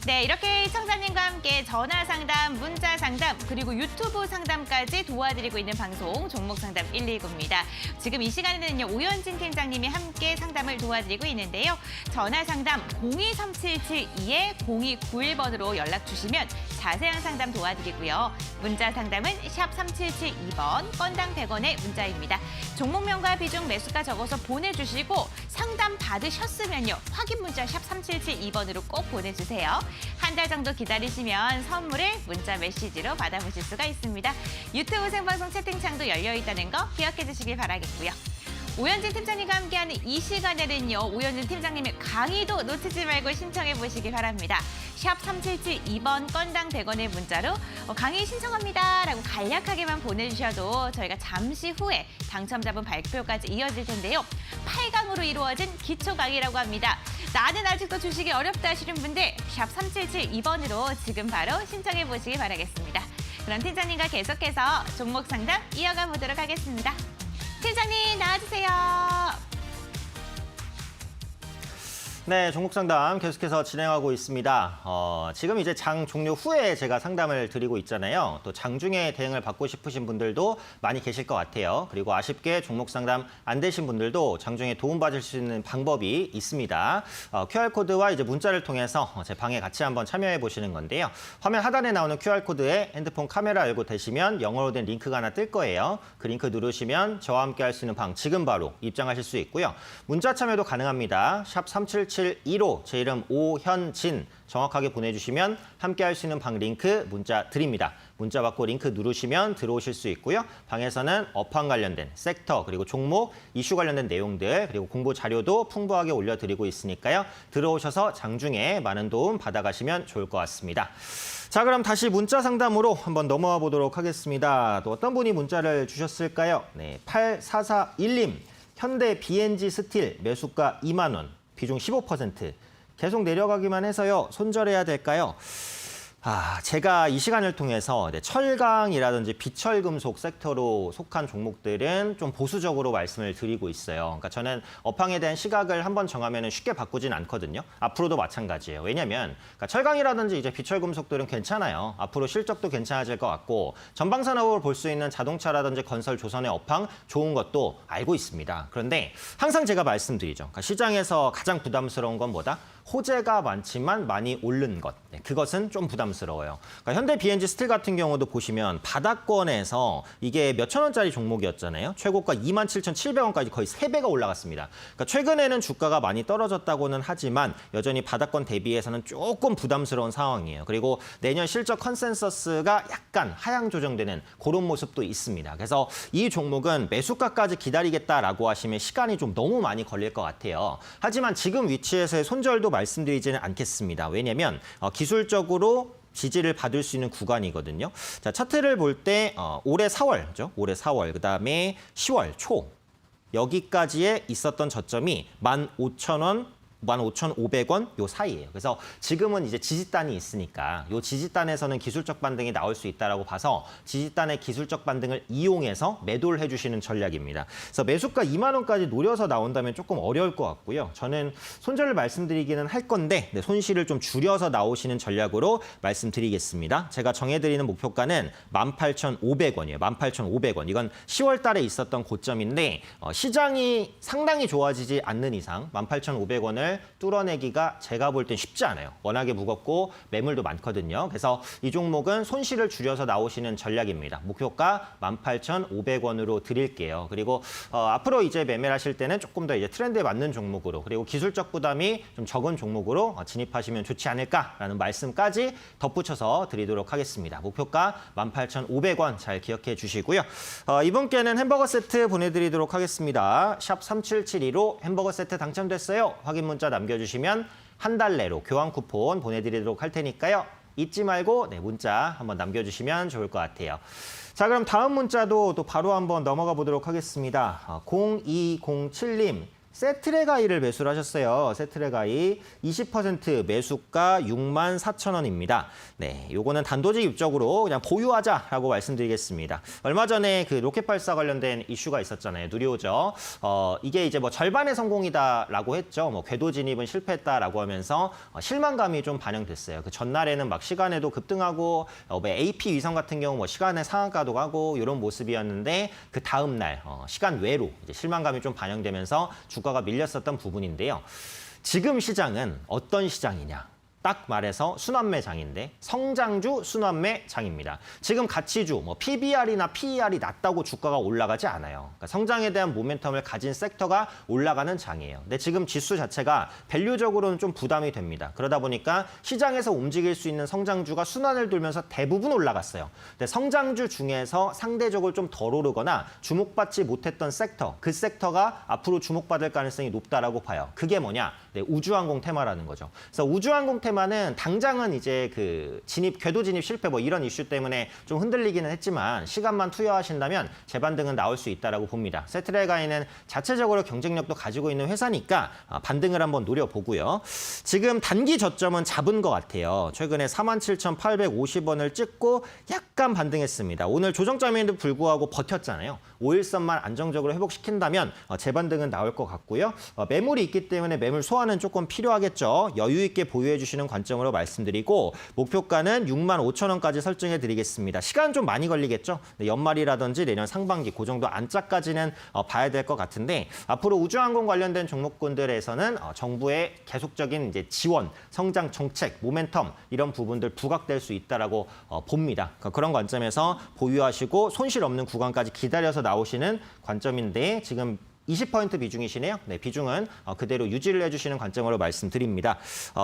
A: 네, 이렇게 청자님과 함께 전화 상담, 문자 상담, 그리고 유튜브 상담까지 도와드리고 있는 방송 종목 상담 119입니다. 지금 이 시간에는요, 오현진 팀장님이 함께 상담을 도와드리고 있는데요. 전화 상담 023772-0291번으로 연락 주시면 자세한 상담 도와드리고요. 문자 상담은 샵 3772번, 건당 100원의 문자입니다. 종목명과 비중 매수가 적어서 보내주시고 상담 받으셨으면요, 확인 문자 샵 3772번으로 꼭 보내주세요. 한 달 정도 기다리시면 선물을 문자 메시지로 받아보실 수가 있습니다. 유튜브 생방송 채팅창도 열려 있다는 거 기억해 주시길 바라겠고요. 오현진 팀장님과 함께하는 이 시간에는요, 오현진 팀장님의 강의도 놓치지 말고 신청해 보시기 바랍니다. 샵 3772번 건당 100원의 문자로 강의 신청합니다 라고 간략하게만 보내주셔도 저희가 잠시 후에 당첨자분 발표까지 이어질 텐데요. 8강으로 이루어진 기초 강의라고 합니다. 나는 아직도 주식이 어렵다 하시는 분들 샵 3772번으로 지금 바로 신청해 보시기 바라겠습니다. 그럼 팀장님과 계속해서 종목 상담 이어가 보도록 하겠습니다. 팀장님 나와주세요.
B: 네, 종목 상담 계속해서 진행하고 있습니다. 지금 이제 장 종료 후에 제가 상담을 드리고 있잖아요. 또 장중에 대응을 받고 싶으신 분들도 많이 계실 것 같아요. 그리고 아쉽게 종목 상담 안 되신 분들도 장중에 도움받을 수 있는 방법이 있습니다. QR코드와 이제 문자를 통해서 제 방에 같이 한번 참여해 보시는 건데요. 화면 하단에 나오는 QR코드에 핸드폰 카메라 열고 되시면 영어로 된 링크가 하나 뜰 거예요. 그 링크 누르시면 저와 함께 할 수 있는 방 지금 바로 입장하실 수 있고요. 문자 참여도 가능합니다. 샵 3772로 제 이름 오현진 정확하게 보내주시면 함께 할 수 있는 방 링크 문자 드립니다. 문자 받고 링크 누르시면 들어오실 수 있고요. 방에서는 업황 관련된 섹터 그리고 종목, 이슈 관련된 내용들 그리고 공부 자료도 풍부하게 올려드리고 있으니까요. 들어오셔서 장중에 많은 도움 받아가시면 좋을 것 같습니다. 자, 그럼 다시 문자 상담으로 한번 넘어와 보도록 하겠습니다. 또 어떤 분이 문자를 주셨을까요? 네, 8441님. 현대 BNG 스틸 매수가 2만 원, 비중 15%. 계속 내려가기만 해서요. 손절해야 될까요? 제가 이 시간을 통해서 철강이라든지 비철금속 섹터로 속한 종목들은 좀 보수적으로 말씀을 드리고 있어요. 그러니까 저는 업황에 대한 시각을 한번 정하면 쉽게 바꾸진 않거든요. 앞으로도 마찬가지예요. 왜냐하면 그러니까 철강이라든지 이제 비철금속들은 괜찮아요. 앞으로 실적도 괜찮아질 것 같고 전방산업으로 볼 수 있는 자동차라든지 건설, 조선의 업황 좋은 것도 알고 있습니다. 그런데 항상 제가 말씀드리죠. 그러니까 시장에서 가장 부담스러운 건 뭐다? 호재가 많지만 많이 오른 것. 그것은 좀 부담스러워요. 그러니까 현대 BNG 스틸 같은 경우도 보시면 바닥권에서 이게 몇천 원짜리 종목이었잖아요. 최고가 27,700원까지 거의 3배가 올라갔습니다. 그러니까 최근에는 주가가 많이 떨어졌다고는 하지만 여전히 바닥권 대비해서는 조금 부담스러운 상황이에요. 그리고 내년 실적 컨센서스가 약간 하향 조정되는 그런 모습도 있습니다. 그래서 이 종목은 매수가까지 기다리겠다라고 하시면 시간이 좀 너무 많이 걸릴 것 같아요. 하지만 지금 위치에서의 손절도 말씀드리지는 않겠습니다. 왜냐하면 기술적으로 지지를 받을 수 있는 구간이거든요. 자, 차트를 볼 때 올해 4월죠. 올해 4월, 그다음에 10월 초 여기까지에 있었던 저점이 15,000원, 15,500원 요 사이예요. 그래서 지금은 이제 지지단이 있으니까 요 지지단에서는 기술적 반등이 나올 수 있다라고 봐서 지지단의 기술적 반등을 이용해서 매도를 해주시는 전략입니다. 그래서 매수가 2만 원까지 노려서 나온다면 조금 어려울 것 같고요. 저는 손절을 말씀드리기는 할 건데 손실을 좀 줄여서 나오시는 전략으로 말씀드리겠습니다. 제가 정해드리는 목표가는 18,500원이에요. 18,500원. 이건 10월 달에 있었던 고점인데 시장이 상당히 좋아지지 않는 이상 18,500원을 뚫어내기가 제가 볼 땐 쉽지 않아요. 워낙에 무겁고 매물도 많거든요. 그래서 이 종목은 손실을 줄여서 나오시는 전략입니다. 목표가 18,500원으로 드릴게요. 그리고 앞으로 이제 매매를 하실 때는 조금 더 이제 트렌드에 맞는 종목으로 그리고 기술적 부담이 좀 적은 종목으로 진입하시면 좋지 않을까라는 말씀까지 덧붙여서 드리도록 하겠습니다. 목표가 18,500원 잘 기억해 주시고요. 이분께는 햄버거 세트 보내드리도록 하겠습니다. 샵 3772로 햄버거 세트 당첨됐어요. 확인 문자 남겨주시면 한 달 내로 교환 쿠폰 보내드리도록 할 테니까요. 잊지 말고 문자 한번 남겨주시면 좋을 것 같아요. 자, 그럼 다음 문자도 또 바로 한번 넘어가 보도록 하겠습니다. 0207님, 세트레가이를 매수를 하셨어요. 세트레가이 20% 매수가 64,000원입니다. 네, 요거는 단도직 입적으로 그냥 보유하자라고 말씀드리겠습니다. 얼마 전에 그 로켓 발사 관련된 이슈가 있었잖아요. 누리호죠. 이게 이제 뭐 절반의 성공이다라고 했죠. 뭐 궤도 진입은 실패했다라고 하면서 실망감이 좀 반영됐어요. 그 전날에는 막 시간에도 급등하고 AP 위성 같은 경우 뭐 시간에 상한가도 가고 이런 모습이었는데 그 다음 날 시간 외로 이제 실망감이 좀 반영되면서 주가가 밀렸었던 부분인데요. 지금 시장은 어떤 시장이냐? 딱 말해서 순환매장인데 성장주 순환매장입니다. 지금 가치주, 뭐 PBR이나 PER이 낮다고 주가가 올라가지 않아요. 그러니까 성장에 대한 모멘텀을 가진 섹터가 올라가는 장이에요. 근데 지금 지수 자체가 밸류적으로는 좀 부담이 됩니다. 그러다 보니까 시장에서 움직일 수 있는 성장주가 순환을 돌면서 대부분 올라갔어요. 근데 성장주 중에서 상대적으로 좀 덜 오르거나 주목받지 못했던 섹터, 그 섹터가 앞으로 주목받을 가능성이 높다라고 봐요. 그게 뭐냐? 네, 우주항공 테마라는 거죠. 그래서 우주항공 테마는 당장은 이제 그 궤도 진입 실패 뭐 이런 이슈 때문에 좀 흔들리기는 했지만 시간만 투여하신다면 재반등은 나올 수 있다라고 봅니다. 세트레가이는 자체적으로 경쟁력도 가지고 있는 회사니까 반등을 한번 노려보고요. 지금 단기 저점은 잡은 것 같아요. 최근에 47,850원을 찍고 약간 반등했습니다. 오늘 조정점에도 불구하고 버텼잖아요. 5일선만 안정적으로 회복시킨다면 재반등은 나올 것 같고요. 매물이 있기 때문에 매물 소화는 조금 필요하겠죠. 여유 있게 보유해 주시는 관점으로 말씀드리고 목표가는 65,000원까지 설정해 드리겠습니다. 시간 좀 많이 걸리겠죠. 연말이라든지 내년 상반기 그 정도 안짝까지는 봐야 될 것 같은데 앞으로 우주항공 관련된 종목군들에서는 정부의 계속적인 이제 지원, 성장 정책, 모멘텀 이런 부분들 부각될 수 있다라고 봅니다. 그런 관점에서 보유하시고 손실 없는 구간까지 기다려서 나오시는 관점인데 지금 20% 비중이시네요. 네, 비중은 그대로 유지를 해주시는 관점으로 말씀드립니다.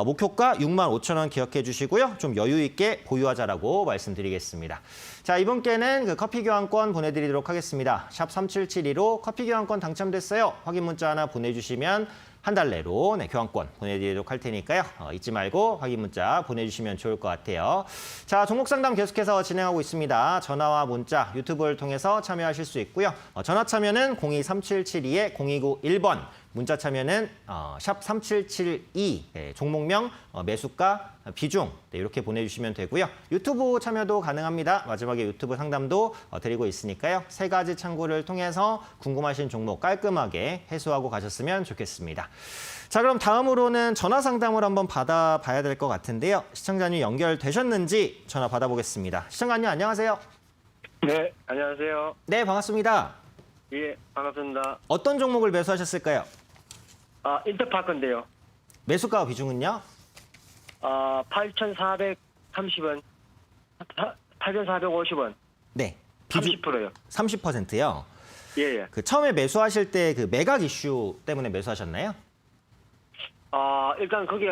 B: 목표가 65,000원 기억해 주시고요. 좀 여유 있게 보유하자라고 말씀드리겠습니다. 자, 이분께는 그 커피 교환권 보내드리도록 하겠습니다. 샵 3772로 커피 교환권 당첨됐어요. 확인 문자 하나 보내주시면 한 달 내로 교환권 보내드리도록 할 테니까요. 잊지 말고 확인 문자 보내주시면 좋을 것 같아요. 자, 종목 상담 계속해서 진행하고 있습니다. 전화와 문자, 유튜브를 통해서 참여하실 수 있고요. 전화 참여는 023772-0291번, 문자 참여는 샵 3772, 종목명, 매수가, 비중 이렇게 보내주시면 되고요. 유튜브 참여도 가능합니다. 마지막에 유튜브 상담도 드리고 있으니까요. 세 가지 창구를 통해서 궁금하신 종목 깔끔하게 해소하고 가셨으면 좋겠습니다. 자, 그럼 다음으로는 전화 상담을 한번 받아봐야 될 것 같은데요. 시청자님 연결되셨는지 전화 받아보겠습니다. 시청자님 안녕하세요.
D: 네, 안녕하세요.
B: 네, 반갑습니다.
D: 예, 반갑습니다.
B: 어떤 종목을 매수하셨을까요?
D: 인터파크인데요.
B: 매수가 비중은요?
D: 8,430원, 8,450원,
B: 네.
D: 30%요.
B: 30%요?
D: 예, 예.
B: 그 처음에 매수하실 때 그 매각 이슈 때문에 매수하셨나요?
D: 일단 그게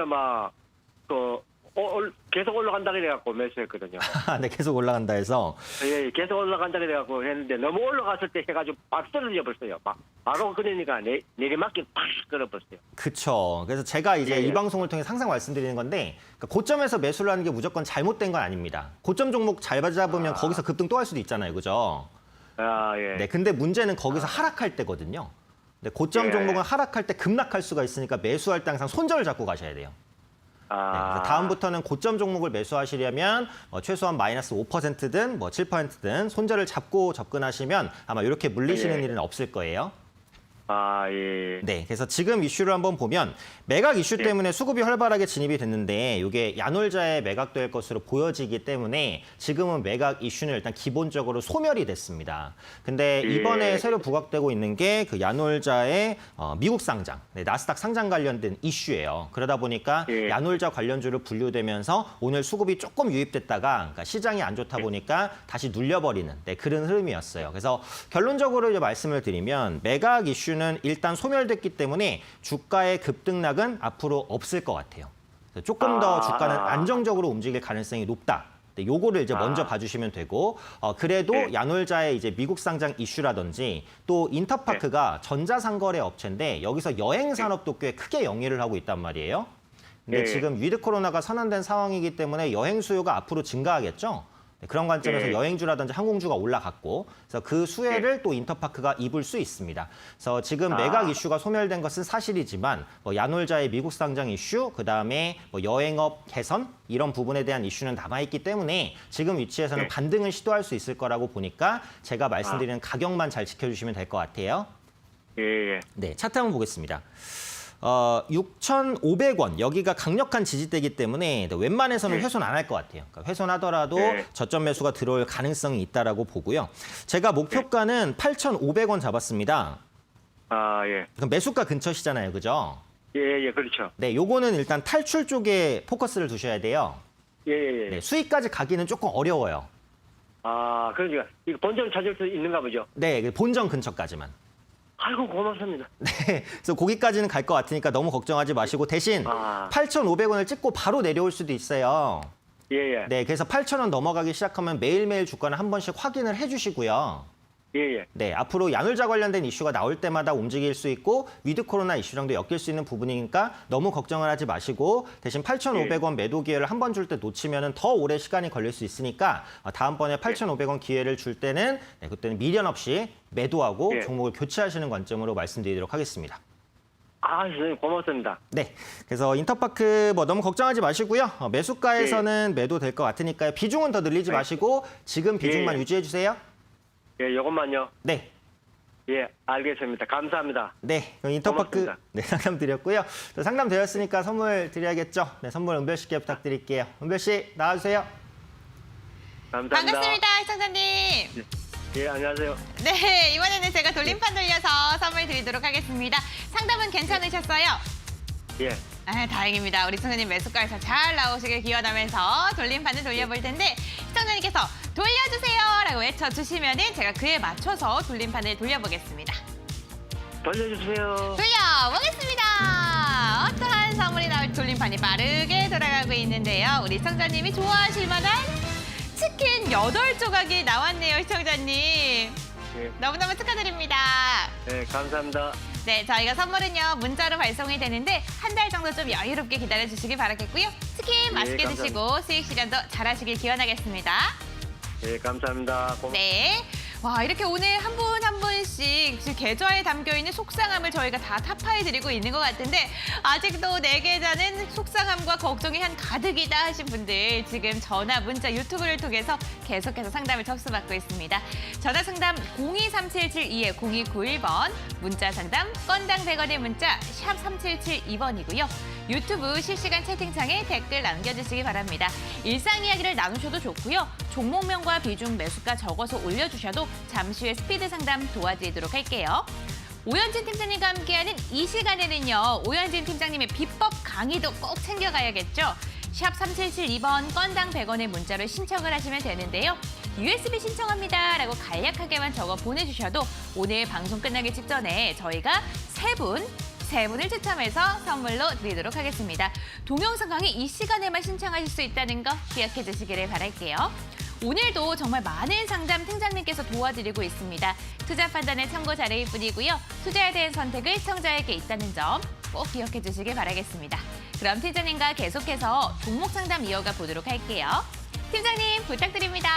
D: 계속 올라간다 그래갖고 매수했거든요.
B: 네, 계속 올라간다 해서.
D: 예, 계속 올라간다 그래갖고 했는데 너무 올라갔을 때 해가지고 막 떨어져 버렸어요. 바로 그러니까 내리막길 팍 끌어버렸어요.
B: 그쵸. 그래서 제가 이제
D: 예, 예.
B: 이 방송을 통해 항상 말씀드리는 건데 그러니까 고점에서 매수를 하는 게 무조건 잘못된 건 아닙니다. 고점 종목 잘 잡으면 거기서 급등 또 할 수도 있잖아요. 그죠?
D: 예.
B: 네, 근데 문제는 거기서 하락할 때거든요. 근데 고점
D: 예.
B: 종목은 하락할 때 급락할 수가 있으니까 매수할 때 항상 손절을 잡고 가셔야 돼요. 네, 그래서 다음부터는 고점 종목을 매수하시려면 최소한 마이너스 5%든 뭐 7%든 손절을 잡고 접근하시면 아마 이렇게 물리시는
D: 예.
B: 일은 없을 거예요.
D: 예.
B: 네, 그래서 지금 이슈를 한번 보면 매각 이슈
D: 예.
B: 때문에 수급이 활발하게 진입이 됐는데 이게 야놀자에 매각될 것으로 보여지기 때문에 지금은 매각 이슈는 일단 기본적으로 소멸이 됐습니다. 근데
D: 예.
B: 이번에 새로 부각되고 있는 게 그 야놀자의 미국 상장, 나스닥 상장 관련된 이슈예요. 그러다 보니까
D: 예.
B: 야놀자 관련주로 분류되면서 오늘 수급이 조금 유입됐다가 그러니까 시장이 안 좋다 보니까 다시 눌려버리는 그런 흐름이었어요. 그래서 결론적으로 이제 말씀을 드리면 매각 이슈는 일단 소멸됐기 때문에 주가의 급등락은 앞으로 없을 것 같아요. 그래서 조금 더 주가는 안정적으로 움직일 가능성이 높다. 요거를 이제 먼저 봐주시면 되고 그래도
D: 네.
B: 야놀자의 이제 미국 상장 이슈라든지 또 인터파크가 전자상거래 업체인데 여기서 여행 산업도 꽤 크게 영위를 하고 있단 말이에요. 근데
D: 네.
B: 지금 위드 코로나가 선언된 상황이기 때문에 여행 수요가 앞으로 증가하겠죠. 그런 관점에서
D: 예.
B: 여행주라든지 항공주가 올라갔고, 그래서 그 수혜를 또 인터파크가 입을 수 있습니다. 그래서 지금 매각 이슈가 소멸된 것은 사실이지만 뭐 야놀자의 미국 상장 이슈, 그다음에 뭐 여행업 개선 이런 부분에 대한 이슈는 남아있기 때문에 지금 위치에서는
D: 예.
B: 반등을 시도할 수 있을 거라고 보니까 제가 말씀드리는 가격만 잘 지켜주시면 될 것 같아요.
D: 예.
B: 네, 차트 한번 보겠습니다. 6,500원 여기가 강력한 지지대이기 때문에 웬만해서는 훼손 안 할 것 같아요. 그러니까 훼손하더라도
D: 네.
B: 저점 매수가 들어올 가능성이 있다라고 보고요. 제가 목표가는 8,500원 잡았습니다.
D: 아, 예.
B: 그럼 매수가 근처시잖아요, 그죠?
D: 예, 그렇죠.
B: 네, 요거는 일단 탈출 쪽에 포커스를 두셔야 돼요.
D: 예.
B: 네, 수익까지 가기는 조금 어려워요.
D: 아, 그러니까 이거 본전 찾을 수 있는가 보죠.
B: 네, 그 본전 근처까지만.
D: 아이고, 고맙습니다.
B: 네, 그래서 거기까지는 갈 것 같으니까 너무 걱정하지 마시고 대신
D: 아.
B: 8,500원을 찍고 바로 내려올 수도 있어요.
D: 예.
B: 네, 그래서 8,000원 넘어가기 시작하면 매일매일 주가는 한 번씩 확인을 해주시고요.
D: 예.
B: 네, 앞으로 야놀자 관련된 이슈가 나올 때마다 움직일 수 있고 위드 코로나 이슈랑도 엮일 수 있는 부분이니까 너무 걱정을 하지 마시고 대신 8,500원 매도 기회를 한 번 줄 때 놓치면 더 오래 시간이 걸릴 수 있으니까 다음번에 8,500원 기회를 줄 때는 그때는 미련 없이 매도하고
D: 예.
B: 종목을 교체하시는 관점으로 말씀드리도록 하겠습니다.
D: 아, 선생님 고맙습니다.
B: 네, 그래서 인터파크 뭐 너무 걱정하지 마시고요. 매수가에서는 매도 될 것 같으니까요. 비중은 더 늘리지 마시고 지금 비중만
D: 예.
B: 유지해 주세요.
D: 예, 요것만요.
B: 네.
D: 예, 알겠습니다. 감사합니다.
B: 네, 그럼 인터파크
D: 고맙습니다.
B: 네, 상담 드렸고요. 또 상담 되었으니까 선물 드려야겠죠. 네, 선물 은별 씨께 부탁드릴게요. 은별 씨 나와주세요.
D: 감사합니다.
A: 반갑습니다, 시청자님.
D: 예, 안녕하세요.
A: 네, 이번에는 제가 돌림판 돌려서 선물 드리도록 하겠습니다. 상담은 괜찮으셨어요?
D: 예.
A: 아, 다행입니다. 우리 시청자님 매수가에서 잘 나오시길 기원하면서 돌림판을 돌려볼 텐데 시청자님께서 돌려주세요라고 외쳐주시면 제가 그에 맞춰서 돌림판을 돌려보겠습니다.
D: 돌려주세요.
A: 돌려보겠습니다. 어떠한 선물이 나올지 돌림판이 빠르게 돌아가고 있는데요. 우리 시청자님이 좋아하실 만한 치킨 8조각이 나왔네요, 시청자님.
D: 예.
A: 너무너무 축하드립니다.
D: 네, 감사합니다.
A: 네, 저희가 선물은요 문자로 발송이 되는데 한 달 정도 좀 여유롭게 기다려주시기 바라겠고요. 치킨 맛있게
D: 감사합니다.
A: 드시고 수익 실현도 잘하시길 기원하겠습니다.
D: 예, 감사합니다.
A: 네. 와, 이렇게 오늘 한 분 한 분씩 지금 계좌에 담겨있는 속상함을 저희가 다 타파해드리고 있는 것 같은데 아직도 내 계좌는 속상함과 걱정이 한 가득이다 하신 분들 지금 전화, 문자, 유튜브를 통해서 계속해서 상담을 접수받고 있습니다. 전화 상담 023772-0291번, 문자 상담 건당 100원의 문자 샵 3772번이고요. 유튜브 실시간 채팅창에 댓글 남겨주시기 바랍니다. 일상 이야기를 나누셔도 좋고요. 종목명과 비중 매수가 적어서 올려주셔도 잠시 후에 스피드 상담 도와드리도록 할게요. 오현진 팀장님과 함께하는 이 시간에는요. 오현진 팀장님의 비법 강의도 꼭 챙겨가야겠죠. 샵 3772번 건당 100원의 문자로 신청을 하시면 되는데요. USB 신청합니다 라고 간략하게만 적어 보내주셔도 오늘 방송 끝나기 직전에 저희가 세 분을 추첨해서 선물로 드리도록 하겠습니다. 동영상 강의 이 시간에만 신청하실 수 있다는 거 기억해 주시기를 바랄게요. 오늘도 정말 많은 상담 팀장님께서 도와드리고 있습니다. 투자 판단은 참고 자료일 뿐이고요. 투자에 대한 선택을 시청자에게 있다는 점 꼭 기억해 주시길 바라겠습니다. 그럼 팀장님과 계속해서 종목 상담 이어가 보도록 할게요. 팀장님 부탁드립니다.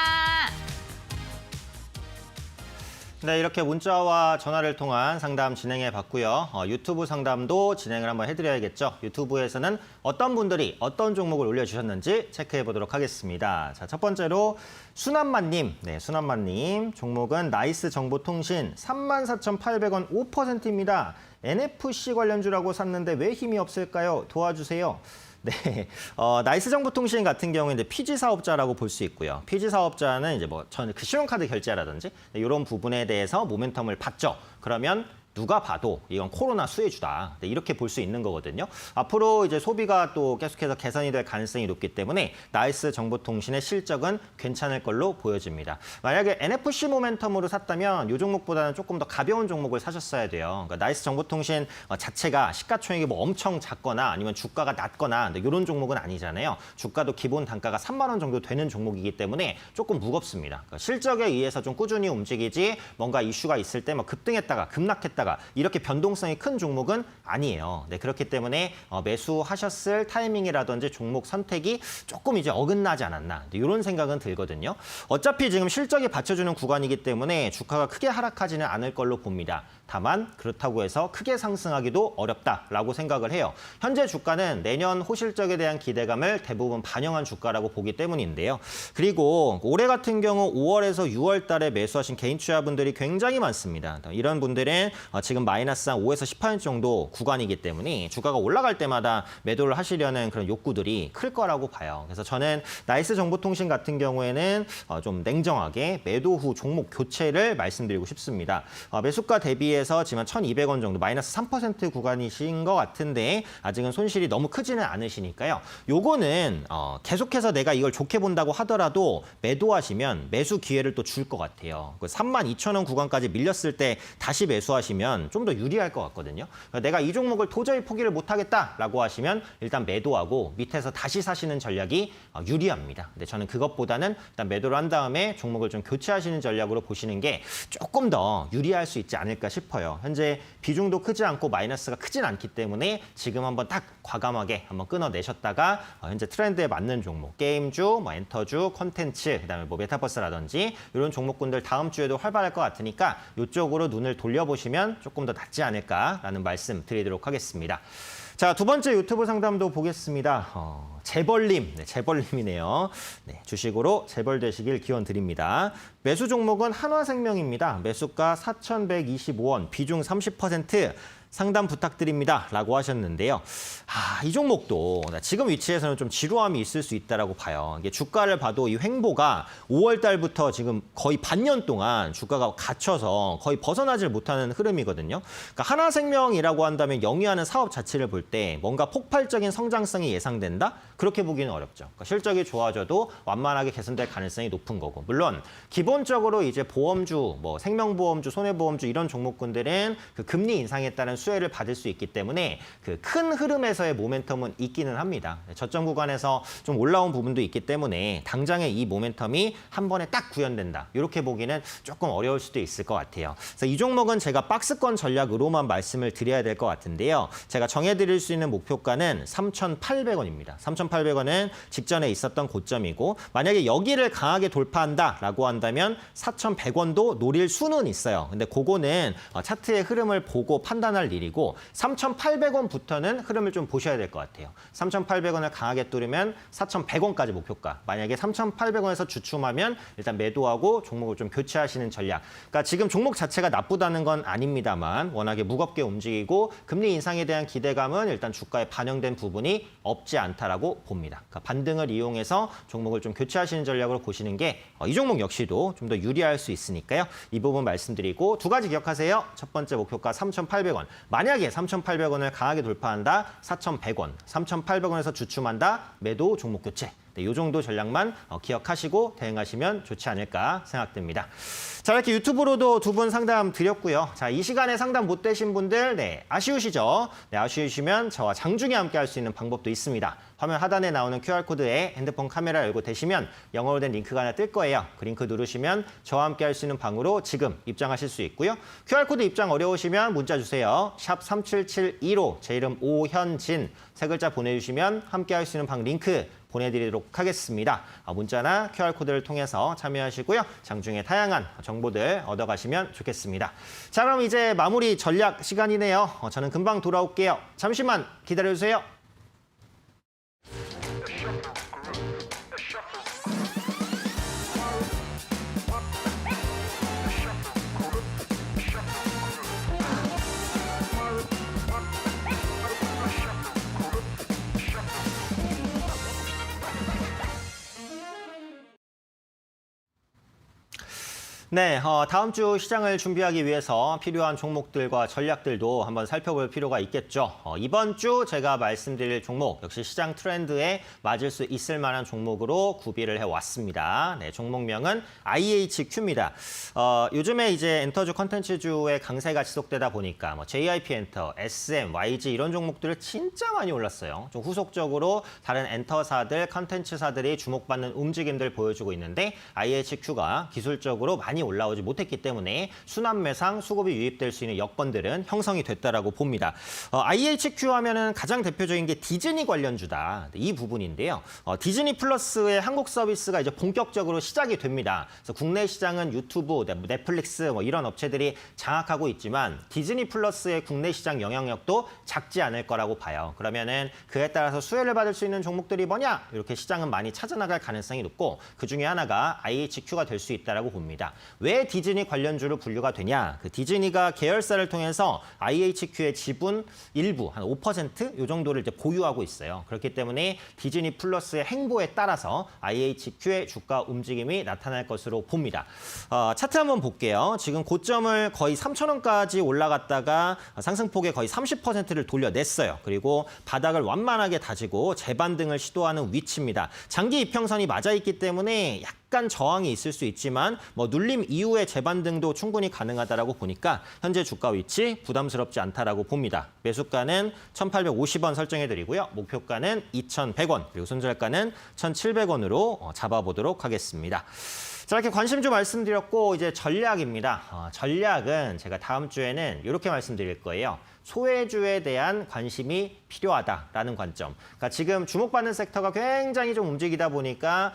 B: 네, 이렇게 문자와 전화를 통한 상담 진행해 봤고요. 유튜브 상담도 진행을 한번 해드려야겠죠. 유튜브에서는 어떤 분들이 어떤 종목을 올려주셨는지 체크해 보도록 하겠습니다. 자, 첫 번째로 순한만님. 네, 순한만님. 종목은 나이스 정보통신 34,800원 5%입니다. NFC 관련주라고 샀는데 왜 힘이 없을까요? 도와주세요. 네, 나이스 정보통신 같은 경우에 이제 피지 사업자라고 볼 수 있고요. 피지 사업자는 이제 뭐 그 신용카드 결제라든지 이런 부분에 대해서 모멘텀을 받죠. 그러면 누가 봐도 이건 코로나 수혜주다. 네, 이렇게 볼 수 있는 거거든요. 앞으로 이제 소비가 또 계속해서 개선이 될 가능성이 높기 때문에 나이스 정보통신의 실적은 괜찮을 걸로 보여집니다. 만약에 NFC 모멘텀으로 샀다면 이 종목보다는 조금 더 가벼운 종목을 사셨어야 돼요. 그러니까 나이스 정보통신 자체가 시가총액이 뭐 엄청 작거나 아니면 주가가 낮거나 이런 종목은 아니잖아요. 주가도 기본 단가가 3만 원 정도 되는 종목이기 때문에 조금 무겁습니다. 그러니까 실적에 의해서 좀 꾸준히 움직이지 뭔가 이슈가 있을 때 뭐 급등했다가 급락했다가 하겠다가 이렇게 변동성이 큰 종목은 아니에요. 네, 그렇기 때문에 매수하셨을 타이밍이라든지 종목 선택이 조금 이제 어긋나지 않았나 이런 생각은 들거든요. 어차피 지금 실적이 받쳐주는 구간이기 때문에 주가가 크게 하락하지는 않을 걸로 봅니다. 다만 그렇다고 해서 크게 상승하기도 어렵다라고 생각을 해요. 현재 주가는 내년 호실적에 대한 기대감을 대부분 반영한 주가라고 보기 때문인데요. 그리고 올해 같은 경우 5월에서 6월 달에 매수하신 개인 투자분들이 굉장히 많습니다. 이런 분들은 지금 마이너스 한 5에서 10% 정도 구간이기 때문에 주가가 올라갈 때마다 매도를 하시려는 그런 욕구들이 클 거라고 봐요. 그래서 저는 나이스 정보통신 같은 경우에는 좀 냉정하게 매도 후 종목 교체를 말씀드리고 싶습니다. 매수가 대비해서 지금 1,200원 정도 마이너스 3% 구간이신 것 같은데 아직은 손실이 너무 크지는 않으시니까요. 요거는 계속해서 내가 이걸 좋게 본다고 하더라도 매도하시면 매수 기회를 또 줄 것 같아요. 32,000원 구간까지 밀렸을 때 다시 매수하시면 좀 더 유리할 것 같거든요. 내가 이 종목을 도저히 포기를 못하겠다라고 하시면 일단 매도하고 밑에서 다시 사시는 전략이 유리합니다. 근데 저는 그것보다는 일단 매도를 한 다음에 종목을 좀 교체하시는 전략으로 보시는 게 조금 더 유리할 수 있지 않을까 싶어요. 현재 비중도 크지 않고 마이너스가 크진 않기 때문에 지금 한번 딱 과감하게 한번 끊어내셨다가 현재 트렌드에 맞는 종목, 게임주, 엔터주, 콘텐츠, 그다음에 메타버스라든지 이런 종목군들 다음 주에도 활발할 것 같으니까 이쪽으로 눈을 돌려보시면 조금 더 낫지 않을까라는 말씀 드리도록 하겠습니다. 자, 두 번째 유튜브 상담도 보겠습니다. 재벌님, 네, 재벌님이네요. 네, 주식으로 재벌되시길 기원 드립니다. 매수 종목은 한화생명입니다. 매수가 4,125원, 비중 30%. 상담 부탁드립니다. 라고 하셨는데요. 이 종목도 지금 위치에서는 좀 지루함이 있을 수 있다고 봐요. 이게 주가를 봐도 이 횡보가 5월 달부터 지금 거의 반년 동안 주가가 갇혀서 거의 벗어나질 못하는 흐름이거든요. 그러니까 하나생명이라고 한다면 영위하는 사업 자체를 볼 때 뭔가 폭발적인 성장성이 예상된다? 그렇게 보기는 어렵죠. 그러니까 실적이 좋아져도 완만하게 개선될 가능성이 높은 거고. 물론 기본적으로 이제 보험주, 생명보험주, 손해보험주 이런 종목군들은 그 금리 인상에 따른 수혜를 받을 수 있기 때문에 그 큰 흐름에서의 모멘텀은 있기는 합니다. 저점 구간에서 좀 올라온 부분도 있기 때문에 당장의 이 모멘텀이 한 번에 딱 구현된다. 이렇게 보기는 조금 어려울 수도 있을 것 같아요. 그래서 이 종목은 제가 박스권 전략으로만 말씀을 드려야 될 것 같은데요. 제가 정해드릴 수 있는 목표가는 3,800원입니다. 3,800원은 직전에 있었던 고점이고 만약에 여기를 강하게 돌파한다라고 한다면 4,100원도 노릴 수는 있어요. 근데 그거는 차트의 흐름을 보고 판단할 일이고 3,800원부터는 흐름을 좀 보셔야 될 것 같아요. 3,800원을 강하게 뚫으면 4,100원까지 목표가. 만약에 3,800원에서 주춤하면 일단 매도하고 종목을 좀 교체하시는 전략. 그러니까 지금 종목 자체가 나쁘다는 건 아닙니다만 워낙에 무겁게 움직이고 금리 인상에 대한 기대감은 일단 주가에 반영된 부분이 없지 않다라고 봅니다. 그러니까 반등을 이용해서 종목을 좀 교체하시는 전략으로 보시는 게 이 종목 역시도 좀 더 유리할 수 있으니까요. 이 부분 말씀드리고 두 가지 기억하세요. 첫 번째 목표가 3,800원. 만약에 3,800원을 강하게 돌파한다. 4,100원. 3,800원에서 주춤한다. 매도 종목 교체. 네, 이 정도 전략만 기억하시고 대응하시면 좋지 않을까 생각됩니다. 자, 이렇게 유튜브로도 두 분 상담 드렸고요. 자, 이 시간에 상담 못 되신 분들, 아쉬우시죠? 네, 아쉬우시면 저와 장중에 함께 할 수 있는 방법도 있습니다. 화면 하단에 나오는 QR코드에 핸드폰 카메라 열고 되시면 영어로 된 링크가 하나 뜰 거예요. 그 링크 누르시면 저와 함께 할 수 있는 방으로 지금 입장하실 수 있고요. QR코드 입장 어려우시면 문자 주세요. 샵 3772로 제 이름 오현진 세 글자 보내주시면 함께 할 수 있는 방 링크 보내드리도록 하겠습니다. 문자나 QR코드를 통해서 참여하시고요. 장중에 다양한 정보들 얻어가시면 좋겠습니다. 자, 그럼 이제 마무리 전략 시간이네요. 저는 금방 돌아올게요. 잠시만 기다려주세요. 네, 다음 주 시장을 준비하기 위해서 필요한 종목들과 전략들도 한번 살펴볼 필요가 있겠죠. 이번 주 제가 말씀드릴 종목 역시 시장 트렌드에 맞을 수 있을 만한 종목으로 구비를 해왔습니다. 네, 종목명은 IHQ입니다. 요즘에 이제 엔터주 컨텐츠주의 강세가 지속되다 보니까 JYP 엔터, SM, YG 이런 종목들을 진짜 많이 올랐어요. 좀 후속적으로 다른 엔터사들, 컨텐츠사들이 주목받는 움직임들 보여주고 있는데 IHQ가 기술적으로 많이 많이 올라오지 못했기 때문에 순환매상 수급이 유입될 수 있는 여건들은 형성이 됐다라고 봅니다. IHQ 하면은 가장 대표적인 게 디즈니 관련주다. 이 부분인데요. 디즈니 플러스의 한국 서비스가 이제 본격적으로 시작이 됩니다. 그래서 국내 시장은 유튜브, 넷플릭스 뭐 이런 업체들이 장악하고 있지만 디즈니 플러스의 국내 시장 영향력도 작지 않을 거라고 봐요. 그러면은 그에 따라서 수혜를 받을 수 있는 종목들이 뭐냐? 이렇게 시장은 많이 찾아나갈 가능성이 높고 그 중에 하나가 IHQ가 될 수 있다라고 봅니다. 왜 디즈니 관련주로 분류가 되냐? 그 디즈니가 계열사를 통해서 IHQ의 지분 일부 한 5% 이 정도를 이제 보유하고 있어요. 그렇기 때문에 디즈니 플러스의 행보에 따라서 IHQ의 주가 움직임이 나타날 것으로 봅니다. 차트 한번 볼게요. 지금 고점을 거의 3,000원까지 올라갔다가 상승폭의 거의 30%를 돌려냈어요. 그리고 바닥을 완만하게 다지고 재반등을 시도하는 위치입니다. 장기 이평선이 맞아 있기 때문에 약간 저항이 있을 수 있지만 뭐 눌림 이후의 재반등도 충분히 가능하다라고 보니까 현재 주가 위치 부담스럽지 않다라고 봅니다. 매수가는 1,850원 설정해드리고요. 목표가는 2,100원 그리고 손절가는 1,700원으로 잡아보도록 하겠습니다. 자, 이렇게 관심주 말씀드렸고 이제 전략입니다. 전략은 제가 다음 주에는 이렇게 말씀드릴 거예요. 소외주에 대한 관심이 필요하다라는 관점. 그러니까 지금 주목받는 섹터가 굉장히 좀 움직이다 보니까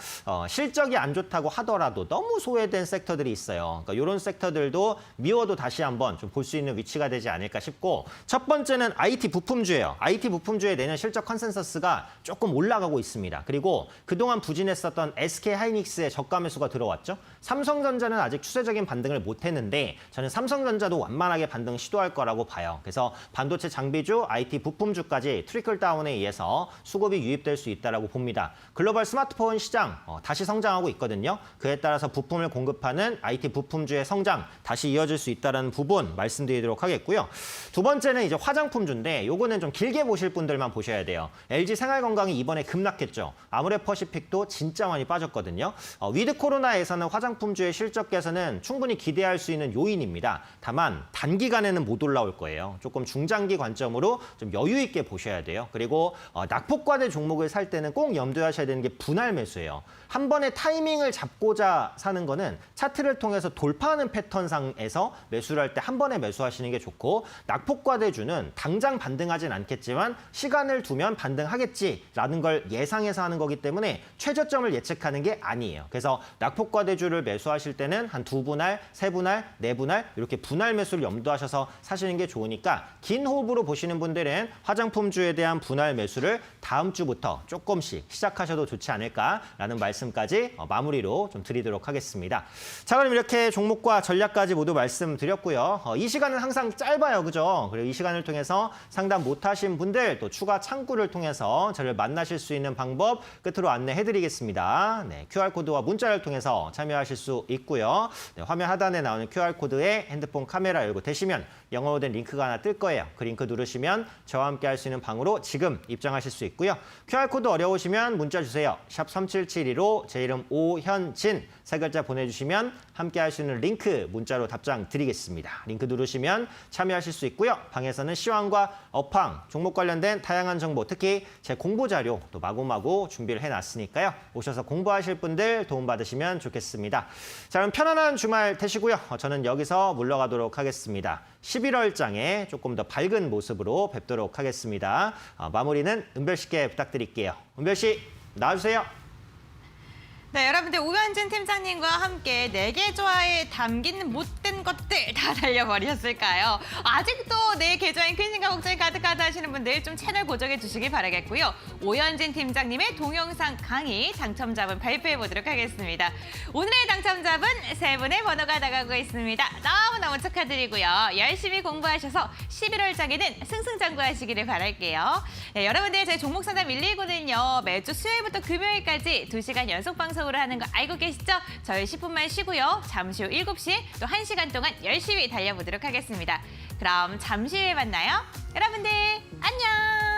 B: 실적이 안 좋다고 하더라도 너무 소외된 섹터들이 있어요. 그러니까 이런 섹터들도 미워도 다시 한번 좀 볼 수 있는 위치가 되지 않을까 싶고 첫 번째는 IT 부품주예요. IT 부품주의 내년 실적 컨센서스가 조금 올라가고 있습니다. 그리고 그동안 부진했었던 SK하이닉스의 저가 매수가 들어왔죠. 삼성전자는 아직 추세적인 반등을 못했는데 저는 삼성전자도 완만하게 반등 시도할 거라고 봐요. 그래서 반도체 장비주, IT 부품주까지 트리클 다운에 의해서 수급이 유입될 수 있다고 봅니다. 글로벌 스마트폰 시장 다시 성장하고 있거든요. 그에 따라서 부품을 공급하는 IT 부품주의 성장 다시 이어질 수 있다는 부분 말씀드리도록 하겠고요. 두 번째는 이제 화장품주인데 요거는 좀 길게 보실 분들만 보셔야 돼요. LG 생활건강이 이번에 급락했죠. 아모레퍼시픽도 진짜 많이 빠졌거든요. 위드 코로나에서는 화장품주의 실적 개선은 충분히 기대할 수 있는 요인입니다. 다만 단기간에는 못 올라올 거예요. 조금 중장기 관점으로 좀 여유 있게 보셔야 돼요. 그리고 낙폭과대 종목을 살 때는 꼭 염두하셔야 되는 게 분할 매수예요. 한 번에 타이밍을 잡고자 사는 거는 차트를 통해서 돌파하는 패턴상에서 매수를 할 때 한 번에 매수하시는 게 좋고 낙폭과대주는 당장 반등하진 않겠지만 시간을 두면 반등하겠지라는 걸 예상해서 하는 거기 때문에 최저점을 예측하는 게 아니에요. 그래서 낙폭과대주를 매수하실 때는 한 2분할, 3분할, 4분할 이렇게 분할 매수를 염두하셔서 사시는 게 좋으니까 긴 호흡으로 보시는 분들은 화장품주에 대한 분할 매수를 다음 주부터 조금씩 시작하셔도 좋지 않을까라는 말씀까지 마무리로 좀 드리도록 하겠습니다. 자, 그럼 이렇게 종목과 전략까지 모두 말씀드렸고요. 이 시간은 항상 짧아요, 그죠? 그리고 이 시간을 통해서 상담 못하신 분들 또 추가 창구를 통해서 저를 만나실 수 있는 방법 끝으로 안내해드리겠습니다. 네, QR코드와 문자를 통해서 참여하실 수 있고요. 네, 화면 하단에 나오는 QR코드에 핸드폰 카메라 열고 대시면 영어로 된 링크가 하나 뜰 거예요. 그 링크 누르시면 저와 함께 할 수 있는 방으로 지금 입장하실 수 있고요. QR코드 어려우시면 문자 주세요. 샵 3772로 제 이름 오현진 세 글자 보내주시면 함께 할 수 있는 링크 문자로 답장 드리겠습니다. 링크 누르시면 참여하실 수 있고요. 방에서는 시황과 업황, 종목 관련된 다양한 정보, 특히 제 공부 자료 또 마구마구 준비를 해놨으니까요. 오셔서 공부하실 분들 도움받으시면 좋겠습니다. 자, 그럼 편안한 주말 되시고요. 저는 여기서 물러가도록 하겠습니다. 11월장에 조금 더 밝은 모습으로 뵙도록 하겠습니다. 마무리는 은별 씨께 부탁드릴게요. 은별 씨, 나와주세요.
A: 네, 여러분들 오현진 팀장님과 함께 4개 조화에 담긴 못된 것들 다 달려버리셨을까요? 아직도 내 계좌엔 근심과 걱정이 가득하다 하시는 분들 좀 채널 고정해 주시기 바라겠고요. 오현진 팀장님의 동영상 강의 당첨자분 발표해 보도록 하겠습니다. 오늘의 당첨자분 3분의 번호가 나가고 있습니다. 너무너무 축하드리고요. 열심히 공부하셔서 11월장에는 승승장구하시기를 바랄게요. 네, 여러분들 제 종목 상담 119는요. 매주 수요일부터 금요일까지 2시간 연속 방송으로 하는 거 알고 계시죠? 저희 10분만 쉬고요. 잠시 후 7시에 또 1시간 동안 열심히 달려보도록 하겠습니다. 그럼 잠시 후에 만나요. 여러분들 안녕!